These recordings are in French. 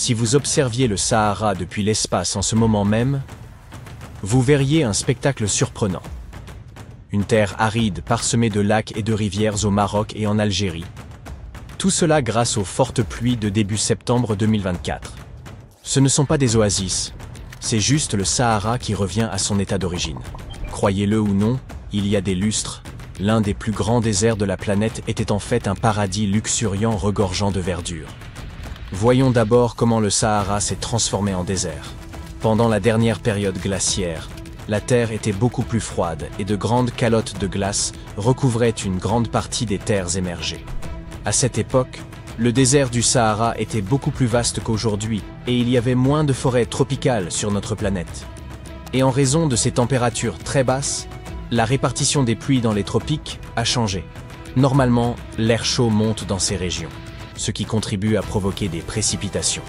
Si vous observiez le Sahara depuis l'espace en ce moment même, vous verriez un spectacle surprenant. Une terre aride parsemée de lacs et de rivières au Maroc et en Algérie. Tout cela grâce aux fortes pluies de début septembre 2024. Ce ne sont pas des oasis, c'est juste le Sahara qui revient à son état d'origine. Croyez-le ou non, il y a des lustres, l'un des plus grands déserts de la planète était en fait un paradis luxuriant regorgeant de verdure. Voyons d'abord comment le Sahara s'est transformé en désert. Pendant la dernière période glaciaire, la terre était beaucoup plus froide et de grandes calottes de glace recouvraient une grande partie des terres émergées. À cette époque, le désert du Sahara était beaucoup plus vaste qu'aujourd'hui et il y avait moins de forêts tropicales sur notre planète. Et en raison de ces températures très basses, la répartition des pluies dans les tropiques a changé. Normalement, l'air chaud monte dans ces régions, ce qui contribue à provoquer des précipitations.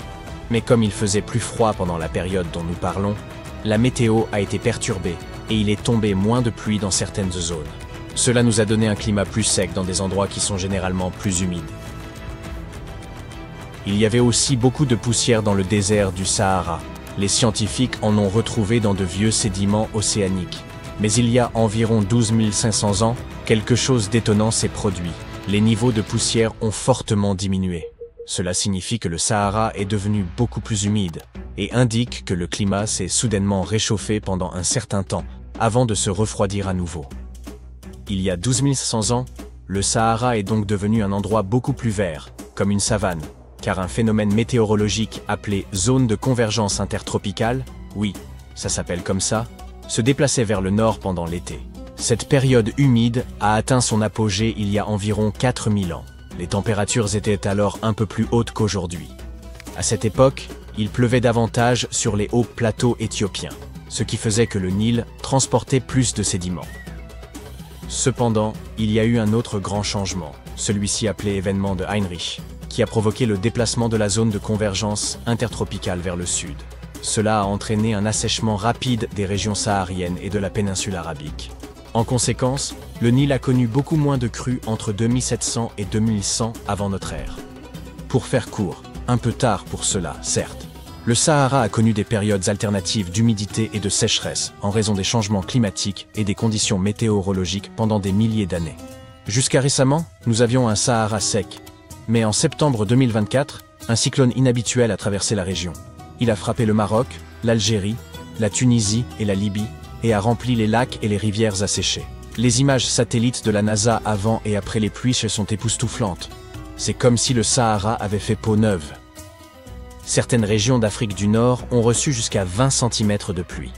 Mais comme il faisait plus froid pendant la période dont nous parlons, la météo a été perturbée et il est tombé moins de pluie dans certaines zones. Cela nous a donné un climat plus sec dans des endroits qui sont généralement plus humides. Il y avait aussi beaucoup de poussière dans le désert du Sahara. Les scientifiques en ont retrouvé dans de vieux sédiments océaniques. Mais il y a environ 12 500 ans, quelque chose d'étonnant s'est produit. Les niveaux de poussière ont fortement diminué. Cela signifie que le Sahara est devenu beaucoup plus humide et indique que le climat s'est soudainement réchauffé pendant un certain temps avant de se refroidir à nouveau. Il y a 12 500 ans, le Sahara est donc devenu un endroit beaucoup plus vert, comme une savane, car un phénomène météorologique appelé zone de convergence intertropicale, oui, ça s'appelle comme ça, se déplaçait vers le nord pendant l'été. Cette période humide a atteint son apogée il y a environ 4000 ans. Les températures étaient alors un peu plus hautes qu'aujourd'hui. À cette époque, il pleuvait davantage sur les hauts plateaux éthiopiens, ce qui faisait que le Nil transportait plus de sédiments. Cependant, il y a eu un autre grand changement, celui-ci appelé événement de Heinrich, qui a provoqué le déplacement de la zone de convergence intertropicale vers le sud. Cela a entraîné un assèchement rapide des régions sahariennes et de la péninsule arabique. En conséquence, le Nil a connu beaucoup moins de crues entre 2700 et 2100 avant notre ère. Pour faire court, un peu tard pour cela, certes, le Sahara a connu des périodes alternatives d'humidité et de sécheresse en raison des changements climatiques et des conditions météorologiques pendant des milliers d'années. Jusqu'à récemment, nous avions un Sahara sec, mais en septembre 2024, un cyclone inhabituel a traversé la région. Il a frappé le Maroc, l'Algérie, la Tunisie et la Libye, et a rempli les lacs et les rivières asséchées. Les images satellites de la NASA avant et après les pluies sont époustouflantes. C'est comme si le Sahara avait fait peau neuve. Certaines régions d'Afrique du Nord ont reçu jusqu'à 20 cm de pluie.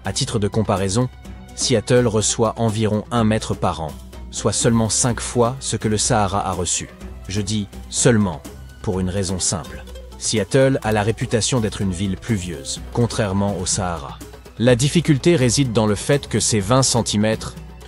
À titre de comparaison, Seattle reçoit environ 1 mètre par an, soit seulement 5 fois ce que le Sahara a reçu. Je dis « seulement » pour une raison simple. Seattle a la réputation d'être une ville pluvieuse, contrairement au Sahara. La difficulté réside dans le fait que ces 20 cm,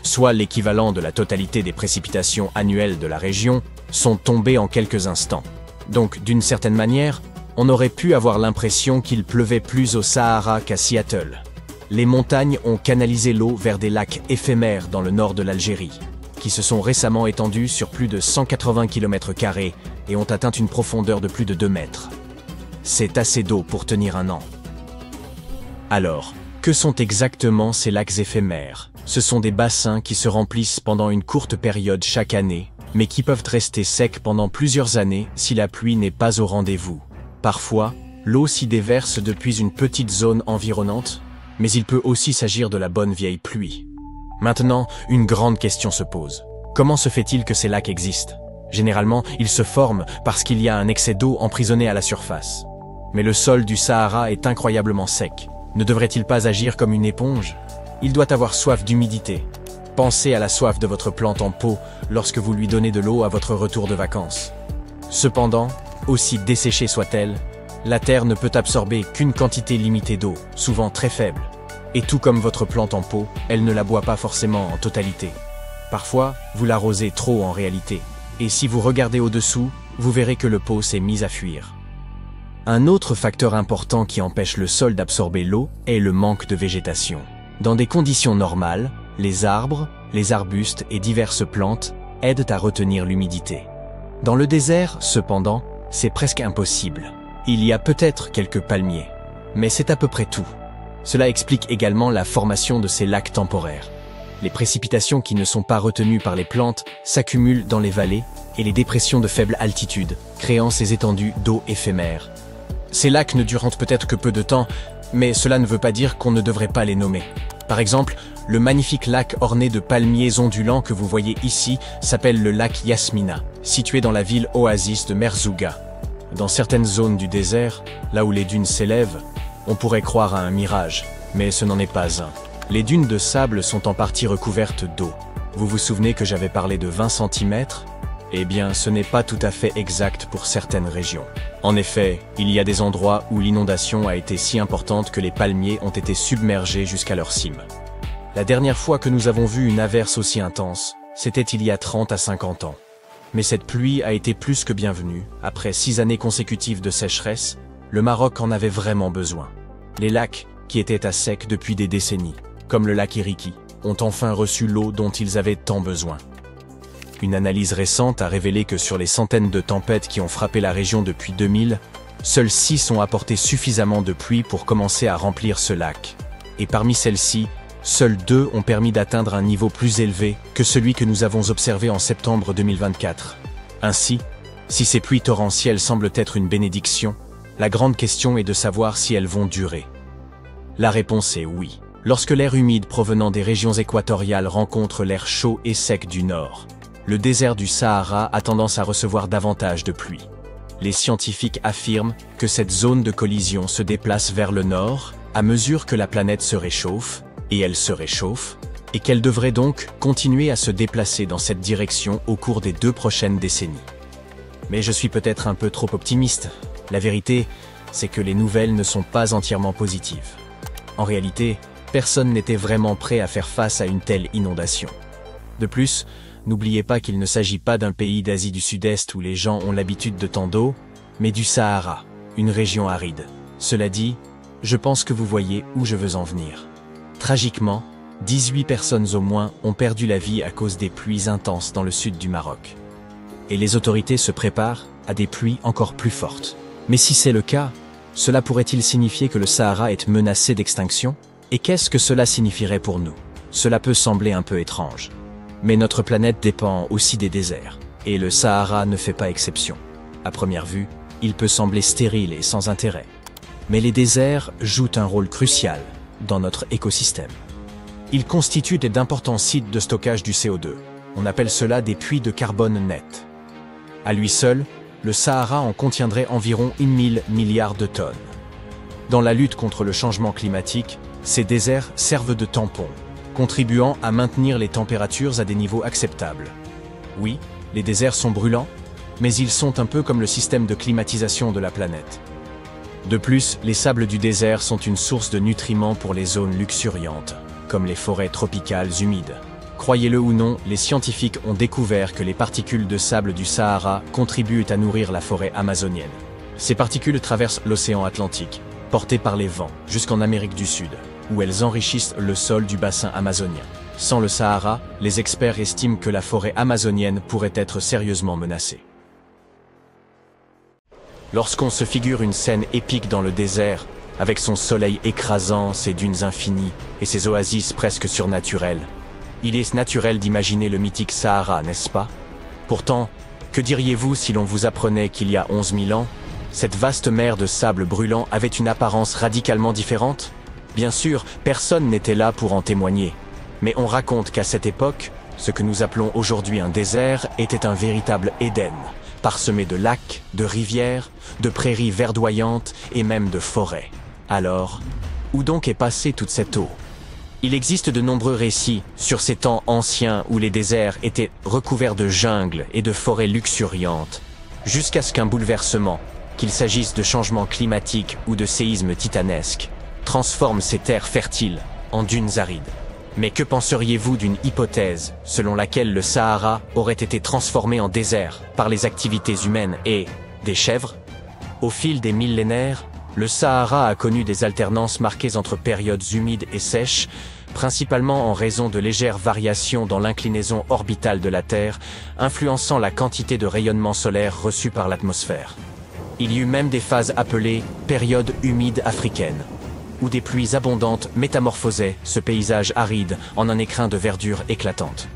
soit l'équivalent de la totalité des précipitations annuelles de la région, sont tombés en quelques instants. Donc, d'une certaine manière, on aurait pu avoir l'impression qu'il pleuvait plus au Sahara qu'à Seattle. Les montagnes ont canalisé l'eau vers des lacs éphémères dans le nord de l'Algérie, qui se sont récemment étendus sur plus de 180 km² et ont atteint une profondeur de plus de 2 mètres. C'est assez d'eau pour tenir un an. Alors, que sont exactement ces lacs éphémères? Ce sont des bassins qui se remplissent pendant une courte période chaque année, mais qui peuvent rester secs pendant plusieurs années si la pluie n'est pas au rendez-vous. Parfois, l'eau s'y déverse depuis une petite zone environnante, mais il peut aussi s'agir de la bonne vieille pluie. Maintenant, une grande question se pose. Comment se fait-il que ces lacs existent? Généralement, ils se forment parce qu'il y a un excès d'eau emprisonnée à la surface. Mais le sol du Sahara est incroyablement sec. Ne devrait-il pas agir comme une éponge? Il doit avoir soif d'humidité. Pensez à la soif de votre plante en pot lorsque vous lui donnez de l'eau à votre retour de vacances. Cependant, aussi desséchée soit-elle, la terre ne peut absorber qu'une quantité limitée d'eau, souvent très faible. Et tout comme votre plante en pot, elle ne la boit pas forcément en totalité. Parfois, vous l'arrosez trop en réalité. Et si vous regardez au-dessous, vous verrez que le pot s'est mis à fuir. Un autre facteur important qui empêche le sol d'absorber l'eau est le manque de végétation. Dans des conditions normales, les arbres, les arbustes et diverses plantes aident à retenir l'humidité. Dans le désert, cependant, c'est presque impossible. Il y a peut-être quelques palmiers, mais c'est à peu près tout. Cela explique également la formation de ces lacs temporaires. Les précipitations qui ne sont pas retenues par les plantes s'accumulent dans les vallées et les dépressions de faible altitude, créant ces étendues d'eau éphémères. Ces lacs ne durent peut-être que peu de temps, mais cela ne veut pas dire qu'on ne devrait pas les nommer. Par exemple, le magnifique lac orné de palmiers ondulants que vous voyez ici s'appelle le lac Yasmina, situé dans la ville oasis de Merzouga. Dans certaines zones du désert, là où les dunes s'élèvent, on pourrait croire à un mirage, mais ce n'en est pas un. Les dunes de sable sont en partie recouvertes d'eau. Vous vous souvenez que j'avais parlé de 20 cm? Eh bien, ce n'est pas tout à fait exact pour certaines régions. En effet, il y a des endroits où l'inondation a été si importante que les palmiers ont été submergés jusqu'à leur cime. La dernière fois que nous avons vu une averse aussi intense, c'était il y a 30 à 50 ans. Mais cette pluie a été plus que bienvenue. Après 6 années consécutives de sécheresse, le Maroc en avait vraiment besoin. Les lacs, qui étaient à sec depuis des décennies, comme le lac Iriki, ont enfin reçu l'eau dont ils avaient tant besoin. Une analyse récente a révélé que sur les centaines de tempêtes qui ont frappé la région depuis 2000, seules 6 ont apporté suffisamment de pluie pour commencer à remplir ce lac. Et parmi celles-ci, seules 2 ont permis d'atteindre un niveau plus élevé que celui que nous avons observé en septembre 2024. Ainsi, si ces pluies torrentielles semblent être une bénédiction, la grande question est de savoir si elles vont durer. La réponse est oui. Lorsque l'air humide provenant des régions équatoriales rencontre l'air chaud et sec du nord, le désert du Sahara a tendance à recevoir davantage de pluie. Les scientifiques affirment que cette zone de collision se déplace vers le nord à mesure que la planète se réchauffe, et elle se réchauffe, et qu'elle devrait donc continuer à se déplacer dans cette direction au cours des 2 prochaines décennies. Mais je suis peut-être un peu trop optimiste. La vérité, c'est que les nouvelles ne sont pas entièrement positives. En réalité, personne n'était vraiment prêt à faire face à une telle inondation. De plus, n'oubliez pas qu'il ne s'agit pas d'un pays d'Asie du Sud-Est où les gens ont l'habitude de tant d'eau, mais du Sahara, une région aride. Cela dit, je pense que vous voyez où je veux en venir. Tragiquement, 18 personnes au moins ont perdu la vie à cause des pluies intenses dans le sud du Maroc. Et les autorités se préparent à des pluies encore plus fortes. Mais si c'est le cas, cela pourrait-il signifier que le Sahara est menacé d'extinction? Et qu'est-ce que cela signifierait pour nous? Cela peut sembler un peu étrange. Mais notre planète dépend aussi des déserts, et le Sahara ne fait pas exception. À première vue, il peut sembler stérile et sans intérêt. Mais les déserts jouent un rôle crucial dans notre écosystème. Ils constituent d'importants sites de stockage du CO2. On appelle cela des puits de carbone net. À lui seul, le Sahara en contiendrait environ 1000 milliards de tonnes. Dans la lutte contre le changement climatique, ces déserts servent de tampons, contribuant à maintenir les températures à des niveaux acceptables. Oui, les déserts sont brûlants, mais ils sont un peu comme le système de climatisation de la planète. De plus, les sables du désert sont une source de nutriments pour les zones luxuriantes, comme les forêts tropicales humides. Croyez-le ou non, les scientifiques ont découvert que les particules de sable du Sahara contribuent à nourrir la forêt amazonienne. Ces particules traversent l'océan Atlantique, portées par les vents, jusqu'en Amérique du Sud, où elles enrichissent le sol du bassin amazonien. Sans le Sahara, les experts estiment que la forêt amazonienne pourrait être sérieusement menacée. Lorsqu'on se figure une scène épique dans le désert, avec son soleil écrasant, ses dunes infinies et ses oasis presque surnaturelles, il est naturel d'imaginer le mythique Sahara, n'est-ce pas? Pourtant, que diriez-vous si l'on vous apprenait qu'il y a 11 000 ans, cette vaste mer de sable brûlant avait une apparence radicalement différente? Bien sûr, personne n'était là pour en témoigner. Mais on raconte qu'à cette époque, ce que nous appelons aujourd'hui un désert était un véritable Éden, parsemé de lacs, de rivières, de prairies verdoyantes et même de forêts. Alors, où donc est passée toute cette eau? Il existe de nombreux récits sur ces temps anciens où les déserts étaient recouverts de jungles et de forêts luxuriantes, jusqu'à ce qu'un bouleversement, qu'il s'agisse de changements climatiques ou de séismes titanesques, transforme ces terres fertiles en dunes arides. Mais que penseriez-vous d'une hypothèse selon laquelle le Sahara aurait été transformé en désert par les activités humaines et des chèvres? Au fil des millénaires, le Sahara a connu des alternances marquées entre périodes humides et sèches, principalement en raison de légères variations dans l'inclinaison orbitale de la Terre, influençant la quantité de rayonnement solaire reçu par l'atmosphère. Il y eut même des phases appelées période humide africaine, où des pluies abondantes métamorphosaient ce paysage aride en un écrin de verdure éclatante.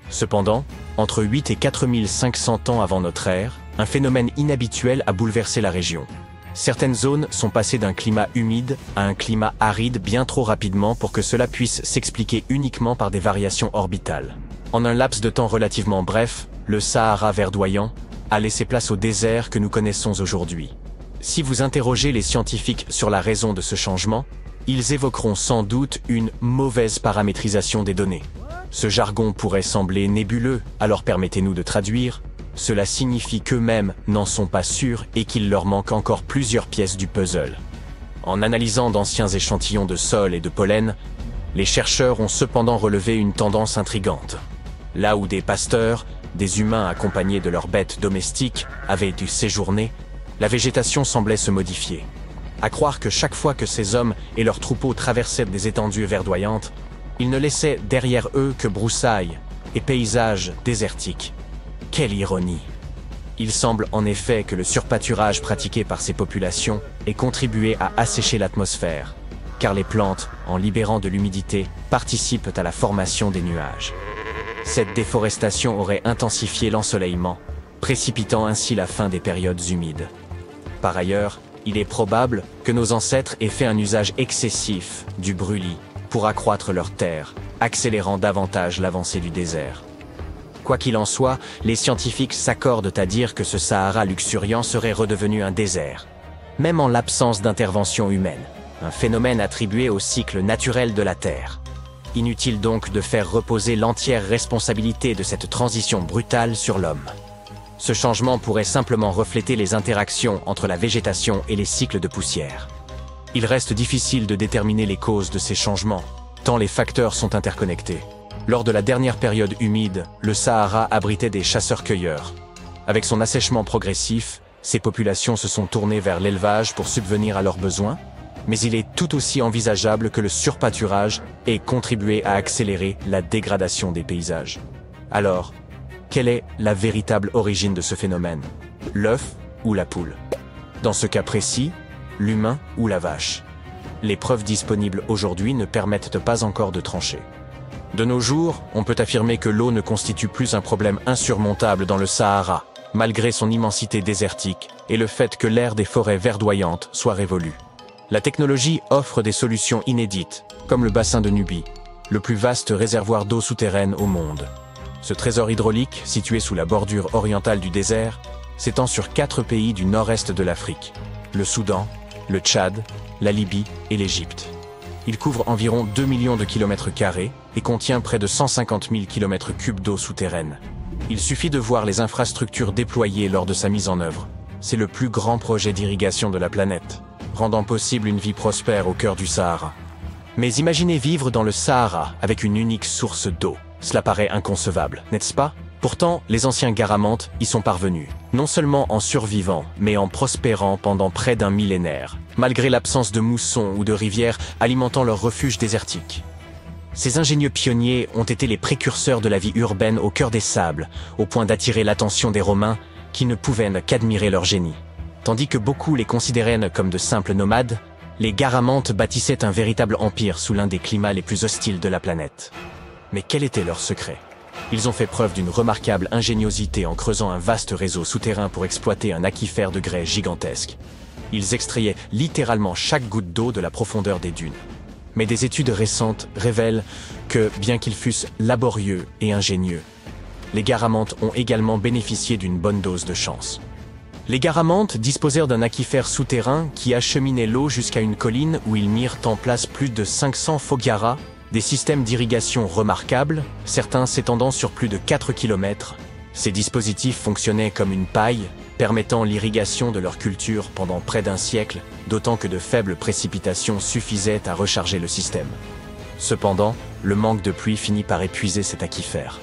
Cependant, entre 8 et 4500 ans avant notre ère, un phénomène inhabituel a bouleversé la région. Certaines zones sont passées d'un climat humide à un climat aride bien trop rapidement pour que cela puisse s'expliquer uniquement par des variations orbitales. En un laps de temps relativement bref, le Sahara verdoyant a laissé place au désert que nous connaissons aujourd'hui. Si vous interrogez les scientifiques sur la raison de ce changement, ils évoqueront sans doute une mauvaise paramétrisation des données. Ce jargon pourrait sembler nébuleux, alors permettez-nous de traduire. Cela signifie qu'eux-mêmes n'en sont pas sûrs et qu'il leur manque encore plusieurs pièces du puzzle. En analysant d'anciens échantillons de sol et de pollen, les chercheurs ont cependant relevé une tendance intrigante. Là où des pasteurs, des humains accompagnés de leurs bêtes domestiques, avaient dû séjourner, la végétation semblait se modifier. À croire que chaque fois que ces hommes et leurs troupeaux traversaient des étendues verdoyantes, ils ne laissaient derrière eux que broussailles et paysages désertiques. Quelle ironie! Il semble en effet que le surpâturage pratiqué par ces populations ait contribué à assécher l'atmosphère, car les plantes, en libérant de l'humidité, participent à la formation des nuages. Cette déforestation aurait intensifié l'ensoleillement, précipitant ainsi la fin des périodes humides. Par ailleurs, il est probable que nos ancêtres aient fait un usage excessif du brûlis pour accroître leurs terres, accélérant davantage l'avancée du désert. Quoi qu'il en soit, les scientifiques s'accordent à dire que ce Sahara luxuriant serait redevenu un désert, même en l'absence d'intervention humaine, un phénomène attribué au cycle naturel de la Terre. Inutile donc de faire reposer l'entière responsabilité de cette transition brutale sur l'homme. Ce changement pourrait simplement refléter les interactions entre la végétation et les cycles de poussière. Il reste difficile de déterminer les causes de ces changements, tant les facteurs sont interconnectés. Lors de la dernière période humide, le Sahara abritait des chasseurs-cueilleurs. Avec son assèchement progressif, ces populations se sont tournées vers l'élevage pour subvenir à leurs besoins, mais il est tout aussi envisageable que le surpâturage ait contribué à accélérer la dégradation des paysages. Alors, quelle est la véritable origine de ce phénomène? L'œuf ou la poule? Dans ce cas précis, l'humain ou la vache? Les preuves disponibles aujourd'hui ne permettent pas encore de trancher. De nos jours, on peut affirmer que l'eau ne constitue plus un problème insurmontable dans le Sahara, malgré son immensité désertique et le fait que l'air des forêts verdoyantes soit révolu. La technologie offre des solutions inédites, comme le bassin de Nubie, le plus vaste réservoir d'eau souterraine au monde. Ce trésor hydraulique, situé sous la bordure orientale du désert, s'étend sur 4 pays du nord-est de l'Afrique, le Soudan, le Tchad, la Libye et l'Égypte. Il couvre environ 2 millions de kilomètres carrés et contient près de 150 000 km3 d'eau souterraine. Il suffit de voir les infrastructures déployées lors de sa mise en œuvre. C'est le plus grand projet d'irrigation de la planète, rendant possible une vie prospère au cœur du Sahara. Mais imaginez vivre dans le Sahara avec une unique source d'eau. Cela paraît inconcevable, n'est-ce pas? Pourtant, les anciens Garamantes y sont parvenus, non seulement en survivant, mais en prospérant pendant près d'un millénaire, malgré l'absence de moussons ou de rivières alimentant leurs refuges désertiques. Ces ingénieux pionniers ont été les précurseurs de la vie urbaine au cœur des sables, au point d'attirer l'attention des Romains, qui ne pouvaient qu'admirer leur génie. Tandis que beaucoup les considéraient comme de simples nomades, les Garamantes bâtissaient un véritable empire sous l'un des climats les plus hostiles de la planète. Mais quel était leur secret? Ils ont fait preuve d'une remarquable ingéniosité en creusant un vaste réseau souterrain pour exploiter un aquifère de grès gigantesque. Ils extrayaient littéralement chaque goutte d'eau de la profondeur des dunes. Mais des études récentes révèlent que, bien qu'ils fussent laborieux et ingénieux, les Garamantes ont également bénéficié d'une bonne dose de chance. Les Garamantes disposèrent d'un aquifère souterrain qui acheminait l'eau jusqu'à une colline où ils mirent en place plus de 500 foggiaras, des systèmes d'irrigation remarquables, certains s'étendant sur plus de 4 km. Ces dispositifs fonctionnaient comme une paille, permettant l'irrigation de leur culture pendant près d'un siècle, d'autant que de faibles précipitations suffisaient à recharger le système. Cependant, le manque de pluie finit par épuiser cet aquifère.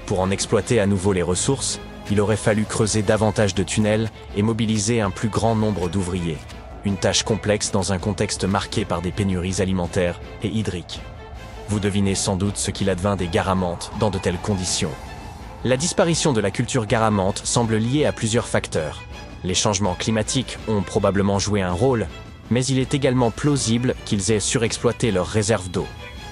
Pour en exploiter à nouveau les ressources, il aurait fallu creuser davantage de tunnels et mobiliser un plus grand nombre d'ouvriers. Une tâche complexe dans un contexte marqué par des pénuries alimentaires et hydriques. Vous devinez sans doute ce qu'il advint des Garamantes dans de telles conditions. La disparition de la culture garamante semble liée à plusieurs facteurs. Les changements climatiques ont probablement joué un rôle, mais il est également plausible qu'ils aient surexploité leurs réserves d'eau.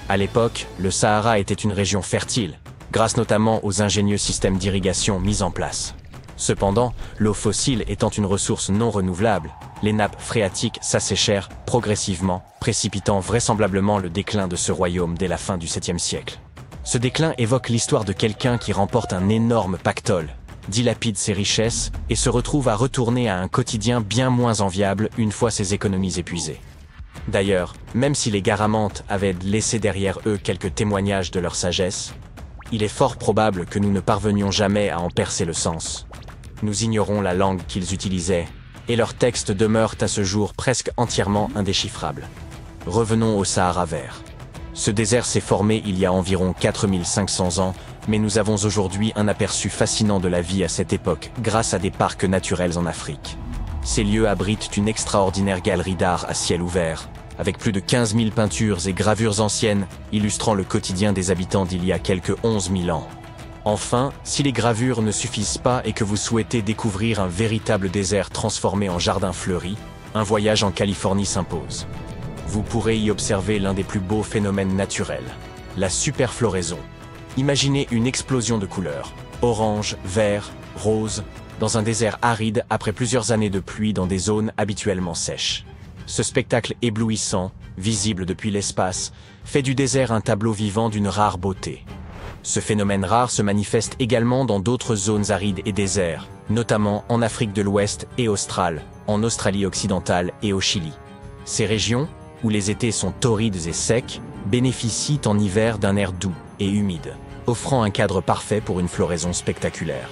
À l'époque, le Sahara était une région fertile, grâce notamment aux ingénieux systèmes d'irrigation mis en place. Cependant, l'eau fossile étant une ressource non renouvelable, les nappes phréatiques s'asséchèrent progressivement, précipitant vraisemblablement le déclin de ce royaume dès la fin du 7e siècle. Ce déclin évoque l'histoire de quelqu'un qui remporte un énorme pactole, dilapide ses richesses et se retrouve à retourner à un quotidien bien moins enviable une fois ses économies épuisées. D'ailleurs, même si les Garamantes avaient laissé derrière eux quelques témoignages de leur sagesse, il est fort probable que nous ne parvenions jamais à en percer le sens. Nous ignorons la langue qu'ils utilisaient, et leurs textes demeurent à ce jour presque entièrement indéchiffrables. Revenons au Sahara vert. Ce désert s'est formé il y a environ 4500 ans, mais nous avons aujourd'hui un aperçu fascinant de la vie à cette époque grâce à des parcs naturels en Afrique. Ces lieux abritent une extraordinaire galerie d'art à ciel ouvert, avec plus de 15 000 peintures et gravures anciennes illustrant le quotidien des habitants d'il y a quelques 11 000 ans. Enfin, si les gravures ne suffisent pas et que vous souhaitez découvrir un véritable désert transformé en jardin fleuri, un voyage en Californie s'impose. Vous pourrez y observer l'un des plus beaux phénomènes naturels, la superfloraison. Imaginez une explosion de couleurs, orange, vert, rose, dans un désert aride après plusieurs années de pluie dans des zones habituellement sèches. Ce spectacle éblouissant, visible depuis l'espace, fait du désert un tableau vivant d'une rare beauté. Ce phénomène rare se manifeste également dans d'autres zones arides et déserts, notamment en Afrique de l'Ouest et australe, en Australie occidentale et au Chili. Ces régions, où les étés sont torrides et secs, bénéficient en hiver d'un air doux et humide, offrant un cadre parfait pour une floraison spectaculaire.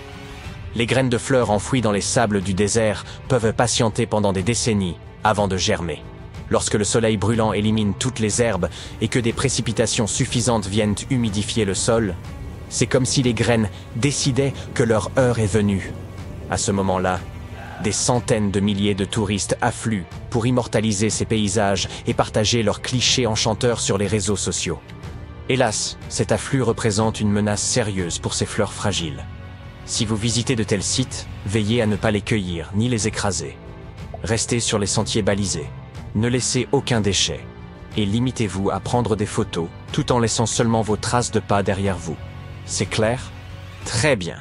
Les graines de fleurs enfouies dans les sables du désert peuvent patienter pendant des décennies avant de germer. Lorsque le soleil brûlant élimine toutes les herbes et que des précipitations suffisantes viennent humidifier le sol, c'est comme si les graines décidaient que leur heure est venue. À ce moment-là, des centaines de milliers de touristes affluent pour immortaliser ces paysages et partager leurs clichés enchanteurs sur les réseaux sociaux. Hélas, cet afflux représente une menace sérieuse pour ces fleurs fragiles. Si vous visitez de tels sites, veillez à ne pas les cueillir ni les écraser. Restez sur les sentiers balisés. Ne laissez aucun déchet. Et limitez-vous à prendre des photos, tout en laissant seulement vos traces de pas derrière vous. C'est clair? Très bien.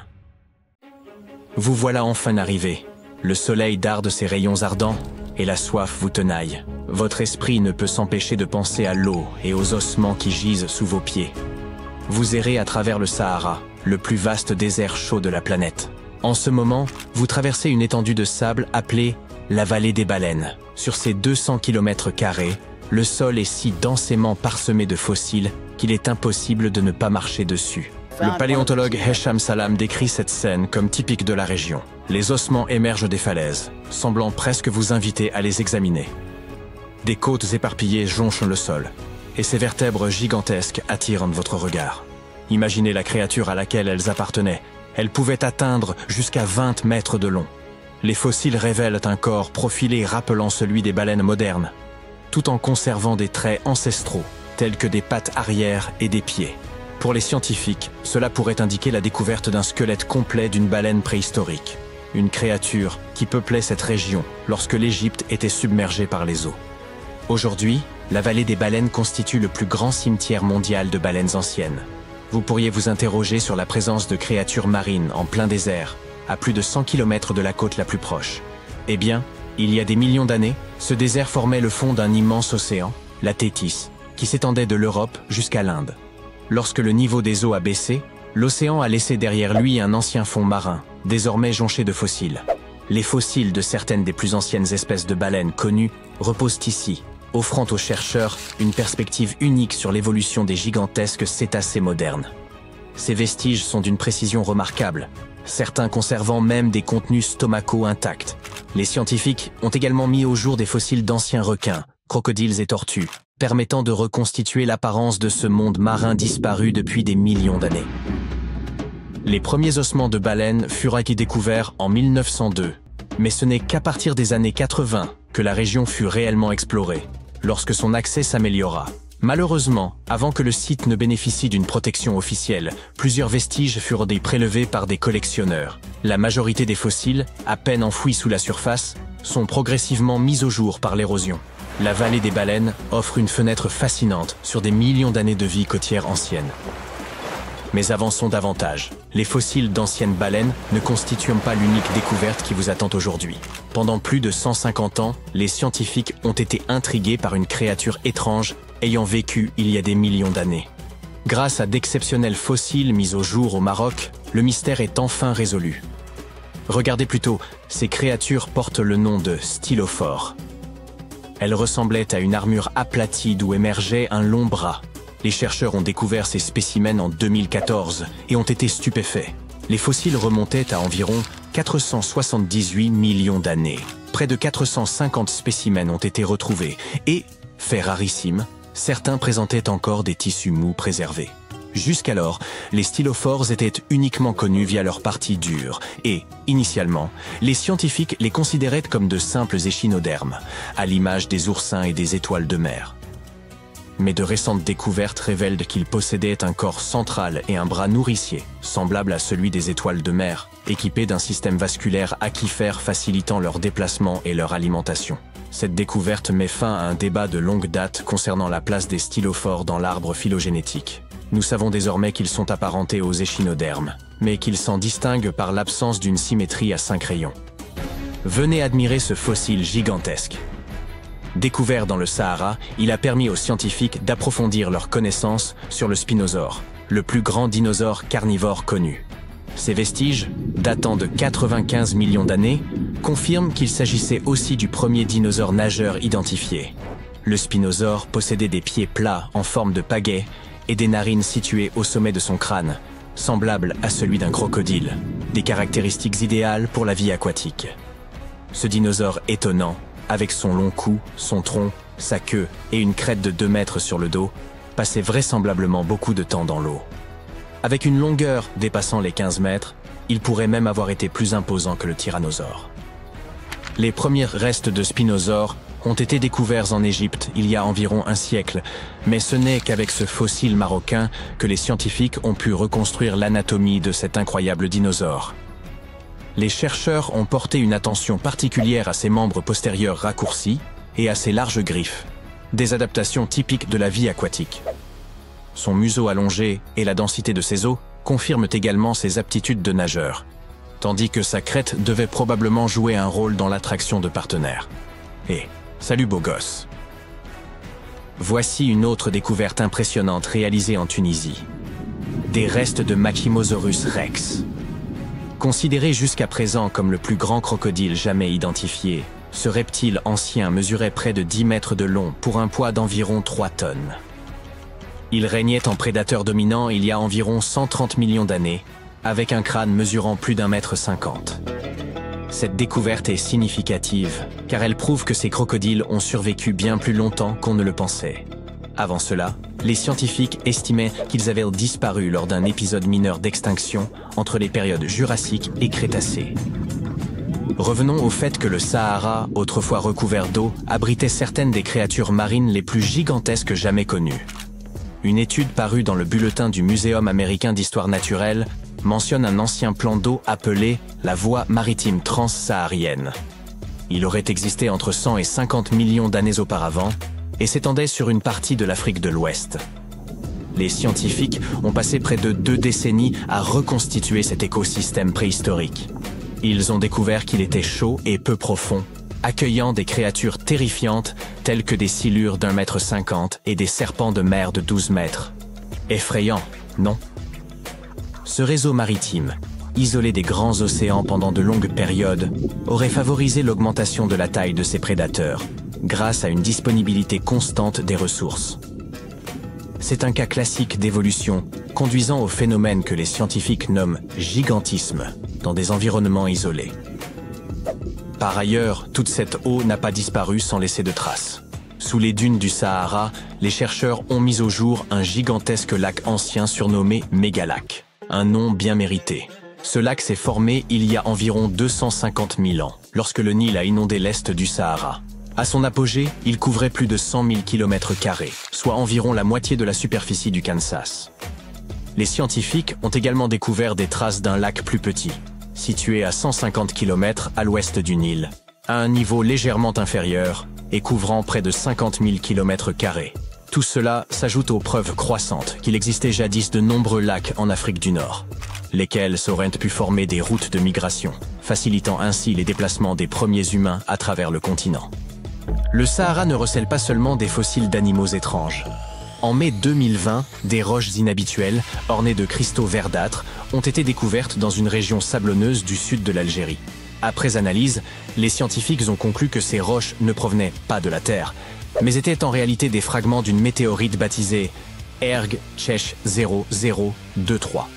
Vous voilà enfin arrivé. Le soleil darde ses rayons ardents, et la soif vous tenaille. Votre esprit ne peut s'empêcher de penser à l'eau et aux ossements qui gisent sous vos pieds. Vous errez à travers le Sahara, le plus vaste désert chaud de la planète. En ce moment, vous traversez une étendue de sable appelée la vallée des baleines. Sur ces 200 km², le sol est si densément parsemé de fossiles qu'il est impossible de ne pas marcher dessus. Le paléontologue Hesham Salam décrit cette scène comme typique de la région. Les ossements émergent des falaises, semblant presque vous inviter à les examiner. Des côtes éparpillées jonchent le sol, et ces vertèbres gigantesques attirent votre regard. Imaginez la créature à laquelle elles appartenaient. Elles pouvaient atteindre jusqu'à 20 mètres de long. Les fossiles révèlent un corps profilé rappelant celui des baleines modernes, tout en conservant des traits ancestraux, tels que des pattes arrière et des pieds. Pour les scientifiques, cela pourrait indiquer la découverte d'un squelette complet d'une baleine préhistorique, une créature qui peuplait cette région lorsque l'Égypte était submergée par les eaux. Aujourd'hui, la vallée des baleines constitue le plus grand cimetière mondial de baleines anciennes. Vous pourriez vous interroger sur la présence de créatures marines en plein désert, à plus de 100 km de la côte la plus proche. Eh bien, il y a des millions d'années, ce désert formait le fond d'un immense océan, la Thétis, qui s'étendait de l'Europe jusqu'à l'Inde. Lorsque le niveau des eaux a baissé, l'océan a laissé derrière lui un ancien fond marin, désormais jonché de fossiles. Les fossiles de certaines des plus anciennes espèces de baleines connues reposent ici, offrant aux chercheurs une perspective unique sur l'évolution des gigantesques cétacés modernes. Ces vestiges sont d'une précision remarquable, certains conservant même des contenus stomacaux intacts. Les scientifiques ont également mis au jour des fossiles d'anciens requins, crocodiles et tortues, permettant de reconstituer l'apparence de ce monde marin disparu depuis des millions d'années. Les premiers ossements de baleines furent découverts en 1902, mais ce n'est qu'à partir des années 80 que la région fut réellement explorée, lorsque son accès s'améliora. Malheureusement, avant que le site ne bénéficie d'une protection officielle, plusieurs vestiges furent prélevés par des collectionneurs. La majorité des fossiles, à peine enfouis sous la surface, sont progressivement mis au jour par l'érosion. La vallée des baleines offre une fenêtre fascinante sur des millions d'années de vie côtière ancienne. Mais avançons davantage. Les fossiles d'anciennes baleines ne constituent pas l'unique découverte qui vous attend aujourd'hui. Pendant plus de 150 ans, les scientifiques ont été intrigués par une créature étrange ayant vécu il y a des millions d'années. Grâce à d'exceptionnels fossiles mis au jour au Maroc, le mystère est enfin résolu. Regardez plutôt, ces créatures portent le nom de stylophores. Elles ressemblaient à une armure aplatie d'où émergeait un long bras. Les chercheurs ont découvert ces spécimens en 2014 et ont été stupéfaits. Les fossiles remontaient à environ 478 millions d'années. Près de 450 spécimens ont été retrouvés et, fait rarissime, certains présentaient encore des tissus mous préservés. Jusqu'alors, les stylophores étaient uniquement connus via leur partie dure et, initialement, les scientifiques les considéraient comme de simples échinodermes, à l'image des oursins et des étoiles de mer. Mais de récentes découvertes révèlent qu'ils possédaient un corps central et un bras nourricier, semblable à celui des étoiles de mer, équipés d'un système vasculaire aquifère facilitant leur déplacement et leur alimentation. Cette découverte met fin à un débat de longue date concernant la place des stylophores dans l'arbre phylogénétique. Nous savons désormais qu'ils sont apparentés aux échinodermes, mais qu'ils s'en distinguent par l'absence d'une symétrie à 5 rayons. Venez admirer ce fossile gigantesque. Découvert dans le Sahara, il a permis aux scientifiques d'approfondir leurs connaissances sur le spinosaure, le plus grand dinosaure carnivore connu. Ces vestiges, datant de 95 millions d'années, confirment qu'il s'agissait aussi du premier dinosaure nageur identifié. Le spinosaure possédait des pieds plats en forme de pagaie et des narines situées au sommet de son crâne, semblables à celui d'un crocodile, des caractéristiques idéales pour la vie aquatique. Ce dinosaure étonnant, avec son long cou, son tronc, sa queue et une crête de 2 mètres sur le dos, passait vraisemblablement beaucoup de temps dans l'eau. Avec une longueur dépassant les 15 mètres, il pourrait même avoir été plus imposant que le tyrannosaure. Les premiers restes de spinosaures ont été découverts en Égypte il y a environ un siècle, mais ce n'est qu'avec ce fossile marocain que les scientifiques ont pu reconstruire l'anatomie de cet incroyable dinosaure. Les chercheurs ont porté une attention particulière à ses membres postérieurs raccourcis et à ses larges griffes, des adaptations typiques de la vie aquatique. Son museau allongé et la densité de ses os confirment également ses aptitudes de nageur, tandis que sa crête devait probablement jouer un rôle dans l'attraction de partenaires. Et salut beau gosse! Voici une autre découverte impressionnante réalisée en Tunisie. Des restes de Machimosaurus rex. Considéré jusqu'à présent comme le plus grand crocodile jamais identifié, ce reptile ancien mesurait près de 10 mètres de long pour un poids d'environ 3 tonnes. Il régnait en prédateur dominant il y a environ 130 millions d'années, avec un crâne mesurant plus d'1,50 m. Cette découverte est significative, car elle prouve que ces crocodiles ont survécu bien plus longtemps qu'on ne le pensait. Avant cela, les scientifiques estimaient qu'ils avaient disparu lors d'un épisode mineur d'extinction entre les périodes Jurassique et Crétacé. Revenons au fait que le Sahara, autrefois recouvert d'eau, abritait certaines des créatures marines les plus gigantesques jamais connues. Une étude parue dans le bulletin du Muséum américain d'histoire naturelle mentionne un ancien plan d'eau appelé la voie maritime transsaharienne. Il aurait existé entre 100 et 50 millions d'années auparavant et s'étendait sur une partie de l'Afrique de l'Ouest. Les scientifiques ont passé près de 2 décennies à reconstituer cet écosystème préhistorique. Ils ont découvert qu'il était chaud et peu profond, accueillant des créatures terrifiantes telles que des silures d'1,50 m et des serpents de mer de 12 mètres. Effrayant, non? Ce réseau maritime, isolé des grands océans pendant de longues périodes, aurait favorisé l'augmentation de la taille de ces prédateurs, grâce à une disponibilité constante des ressources. C'est un cas classique d'évolution, conduisant au phénomène que les scientifiques nomment gigantisme, dans des environnements isolés. Par ailleurs, toute cette eau n'a pas disparu sans laisser de traces. Sous les dunes du Sahara, les chercheurs ont mis au jour un gigantesque lac ancien surnommé Mégalac, un nom bien mérité. Ce lac s'est formé il y a environ 250 000 ans, lorsque le Nil a inondé l'est du Sahara. À son apogée, il couvrait plus de 100 000 km², soit environ la moitié de la superficie du Kansas. Les scientifiques ont également découvert des traces d'un lac plus petit, situé à 150 km à l'ouest du Nil, à un niveau légèrement inférieur et couvrant près de 50 000 km². Tout cela s'ajoute aux preuves croissantes qu'il existait jadis de nombreux lacs en Afrique du Nord, lesquels auraient pu former des routes de migration, facilitant ainsi les déplacements des premiers humains à travers le continent. Le Sahara ne recèle pas seulement des fossiles d'animaux étranges. En mai 2020, des roches inhabituelles, ornées de cristaux verdâtres, ont été découvertes dans une région sablonneuse du sud de l'Algérie. Après analyse, les scientifiques ont conclu que ces roches ne provenaient pas de la Terre, mais étaient en réalité des fragments d'une météorite baptisée Erg Chech 0023.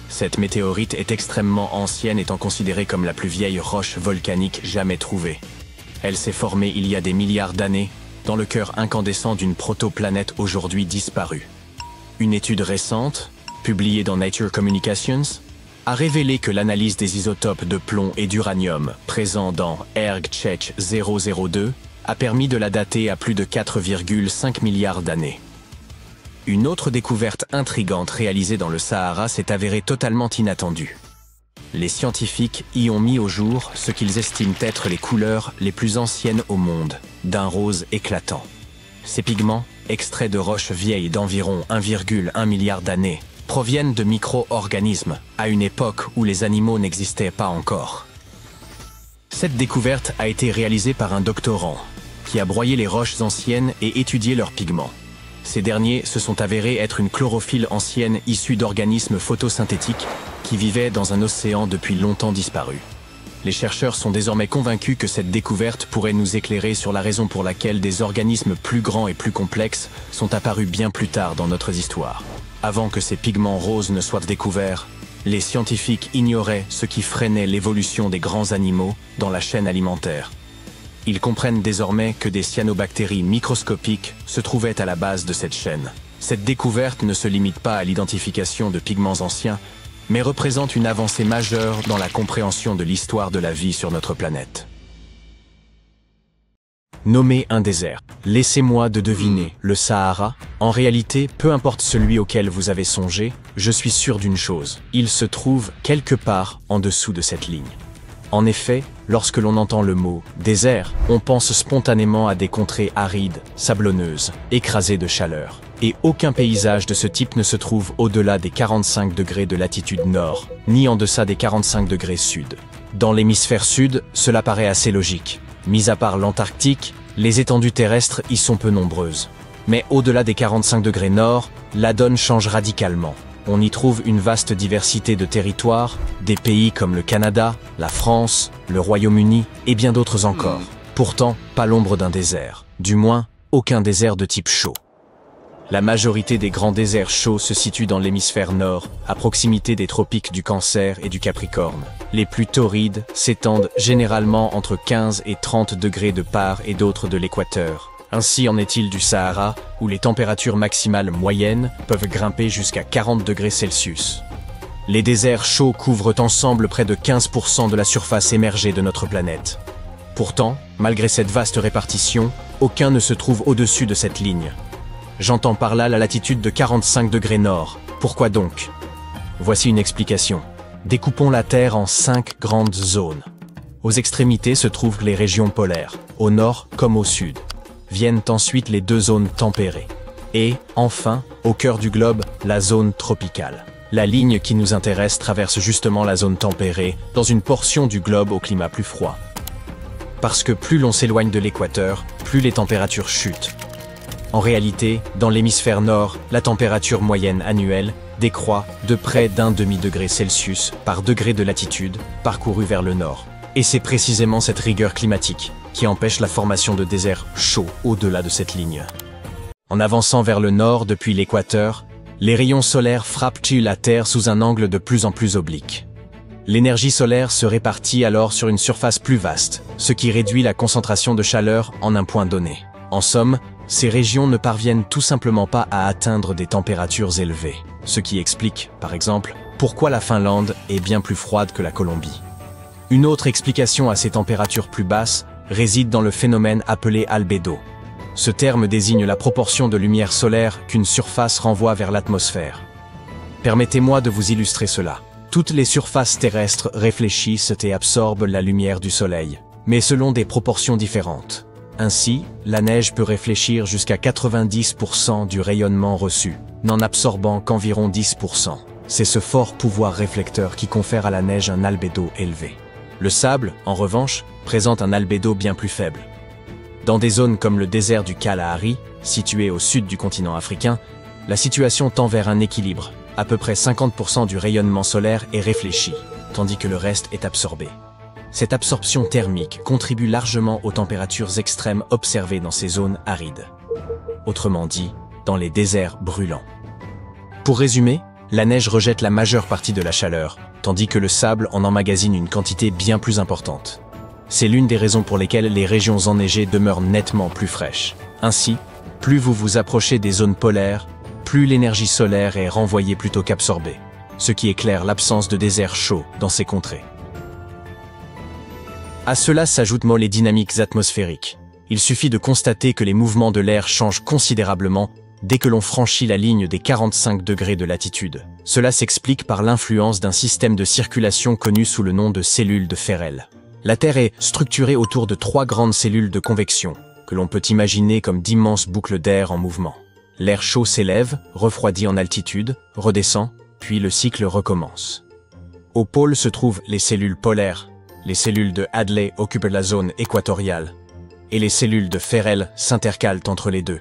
Cette météorite est extrêmement ancienne, étant considérée comme la plus vieille roche volcanique jamais trouvée. Elle s'est formée il y a des milliards d'années, dans le cœur incandescent d'une protoplanète aujourd'hui disparue. Une étude récente, publiée dans Nature Communications, a révélé que l'analyse des isotopes de plomb et d'uranium présents dans Erg Chech 002 a permis de la dater à plus de 4,5 milliards d'années. Une autre découverte intrigante réalisée dans le Sahara s'est avérée totalement inattendue. Les scientifiques y ont mis au jour ce qu'ils estiment être les couleurs les plus anciennes au monde, d'un rose éclatant. Ces pigments, extraits de roches vieilles d'environ 1,1 milliard d'années, proviennent de micro-organismes, à une époque où les animaux n'existaient pas encore. Cette découverte a été réalisée par un doctorant, qui a broyé les roches anciennes et étudié leurs pigments. Ces derniers se sont avérés être une chlorophylle ancienne issue d'organismes photosynthétiques qui vivaient dans un océan depuis longtemps disparu. Les chercheurs sont désormais convaincus que cette découverte pourrait nous éclairer sur la raison pour laquelle des organismes plus grands et plus complexes sont apparus bien plus tard dans notre histoire. Avant que ces pigments roses ne soient découverts, les scientifiques ignoraient ce qui freinait l'évolution des grands animaux dans la chaîne alimentaire. Ils comprennent désormais que des cyanobactéries microscopiques se trouvaient à la base de cette chaîne. Cette découverte ne se limite pas à l'identification de pigments anciens, mais représente une avancée majeure dans la compréhension de l'histoire de la vie sur notre planète. Nommez un désert. Laissez-moi de deviner, le Sahara. En réalité, peu importe celui auquel vous avez songé, je suis sûr d'une chose, il se trouve quelque part en dessous de cette ligne. En effet, lorsque l'on entend le mot « désert », on pense spontanément à des contrées arides, sablonneuses, écrasées de chaleur. Et aucun paysage de ce type ne se trouve au-delà des 45 degrés de latitude nord, ni en deçà des 45 degrés sud. Dans l'hémisphère sud, cela paraît assez logique. Mis à part l'Antarctique, les étendues terrestres y sont peu nombreuses. Mais au-delà des 45 degrés nord, la donne change radicalement. On y trouve une vaste diversité de territoires, des pays comme le Canada, la France, le Royaume-Uni et bien d'autres encore. Pourtant, pas l'ombre d'un désert. Du moins, aucun désert de type chaud. La majorité des grands déserts chauds se situent dans l'hémisphère nord, à proximité des tropiques du Cancer et du Capricorne. Les plus torrides s'étendent généralement entre 15 et 30 degrés de part et d'autre de l'équateur. Ainsi en est-il du Sahara, où les températures maximales moyennes peuvent grimper jusqu'à 40 degrés Celsius. Les déserts chauds couvrent ensemble près de 15% de la surface émergée de notre planète. Pourtant, malgré cette vaste répartition, aucun ne se trouve au-dessus de cette ligne. J'entends par là la latitude de 45 degrés nord. Pourquoi donc? Voici une explication. Découpons la Terre en 5 grandes zones. Aux extrémités se trouvent les régions polaires, au nord comme au sud. Viennent ensuite les 2 zones tempérées. Et, enfin, au cœur du globe, la zone tropicale. La ligne qui nous intéresse traverse justement la zone tempérée, dans une portion du globe au climat plus froid. Parce que plus l'on s'éloigne de l'équateur, plus les températures chutent. En réalité, dans l'hémisphère nord, la température moyenne annuelle décroît de près d'1 demi-degré Celsius par degré de latitude parcouru vers le nord. Et c'est précisément cette rigueur climatique qui empêche la formation de déserts chauds au-delà de cette ligne. En avançant vers le nord depuis l'équateur, les rayons solaires frappent la Terre sous un angle de plus en plus oblique. L'énergie solaire se répartit alors sur une surface plus vaste, ce qui réduit la concentration de chaleur en un point donné. En somme, ces régions ne parviennent tout simplement pas à atteindre des températures élevées, ce qui explique, par exemple, pourquoi la Finlande est bien plus froide que la Colombie. Une autre explication à ces températures plus basses réside dans le phénomène appelé albédo. Ce terme désigne la proportion de lumière solaire qu'une surface renvoie vers l'atmosphère. Permettez-moi de vous illustrer cela. Toutes les surfaces terrestres réfléchissent et absorbent la lumière du soleil, mais selon des proportions différentes. Ainsi, la neige peut réfléchir jusqu'à 90% du rayonnement reçu, n'en absorbant qu'environ 10%. C'est ce fort pouvoir réflecteur qui confère à la neige un albédo élevé. Le sable, en revanche, présente un albédo bien plus faible. Dans des zones comme le désert du Kalahari, situé au sud du continent africain, la situation tend vers un équilibre. À peu près 50% du rayonnement solaire est réfléchi, tandis que le reste est absorbé. Cette absorption thermique contribue largement aux températures extrêmes observées dans ces zones arides. Autrement dit, dans les déserts brûlants. Pour résumer, la neige rejette la majeure partie de la chaleur, tandis que le sable en emmagasine une quantité bien plus importante. C'est l'une des raisons pour lesquelles les régions enneigées demeurent nettement plus fraîches. Ainsi, plus vous vous approchez des zones polaires, plus l'énergie solaire est renvoyée plutôt qu'absorbée, ce qui éclaire l'absence de désert chaud dans ces contrées. À cela s'ajoutent les dynamiques atmosphériques. Il suffit de constater que les mouvements de l'air changent considérablement dès que l'on franchit la ligne des 45 degrés de latitude. Cela s'explique par l'influence d'un système de circulation connu sous le nom de cellules de Ferrel. La Terre est structurée autour de 3 grandes cellules de convection, que l'on peut imaginer comme d'immenses boucles d'air en mouvement. L'air chaud s'élève, refroidit en altitude, redescend, puis le cycle recommence. Au pôle se trouvent les cellules polaires. Les cellules de Hadley occupent la zone équatoriale, et les cellules de Ferrel s'intercalent entre les deux.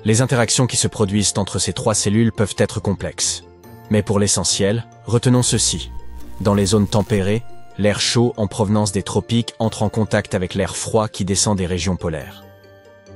Les interactions qui se produisent entre ces 3 cellules peuvent être complexes. Mais pour l'essentiel, retenons ceci. Dans les zones tempérées, l'air chaud en provenance des tropiques entre en contact avec l'air froid qui descend des régions polaires.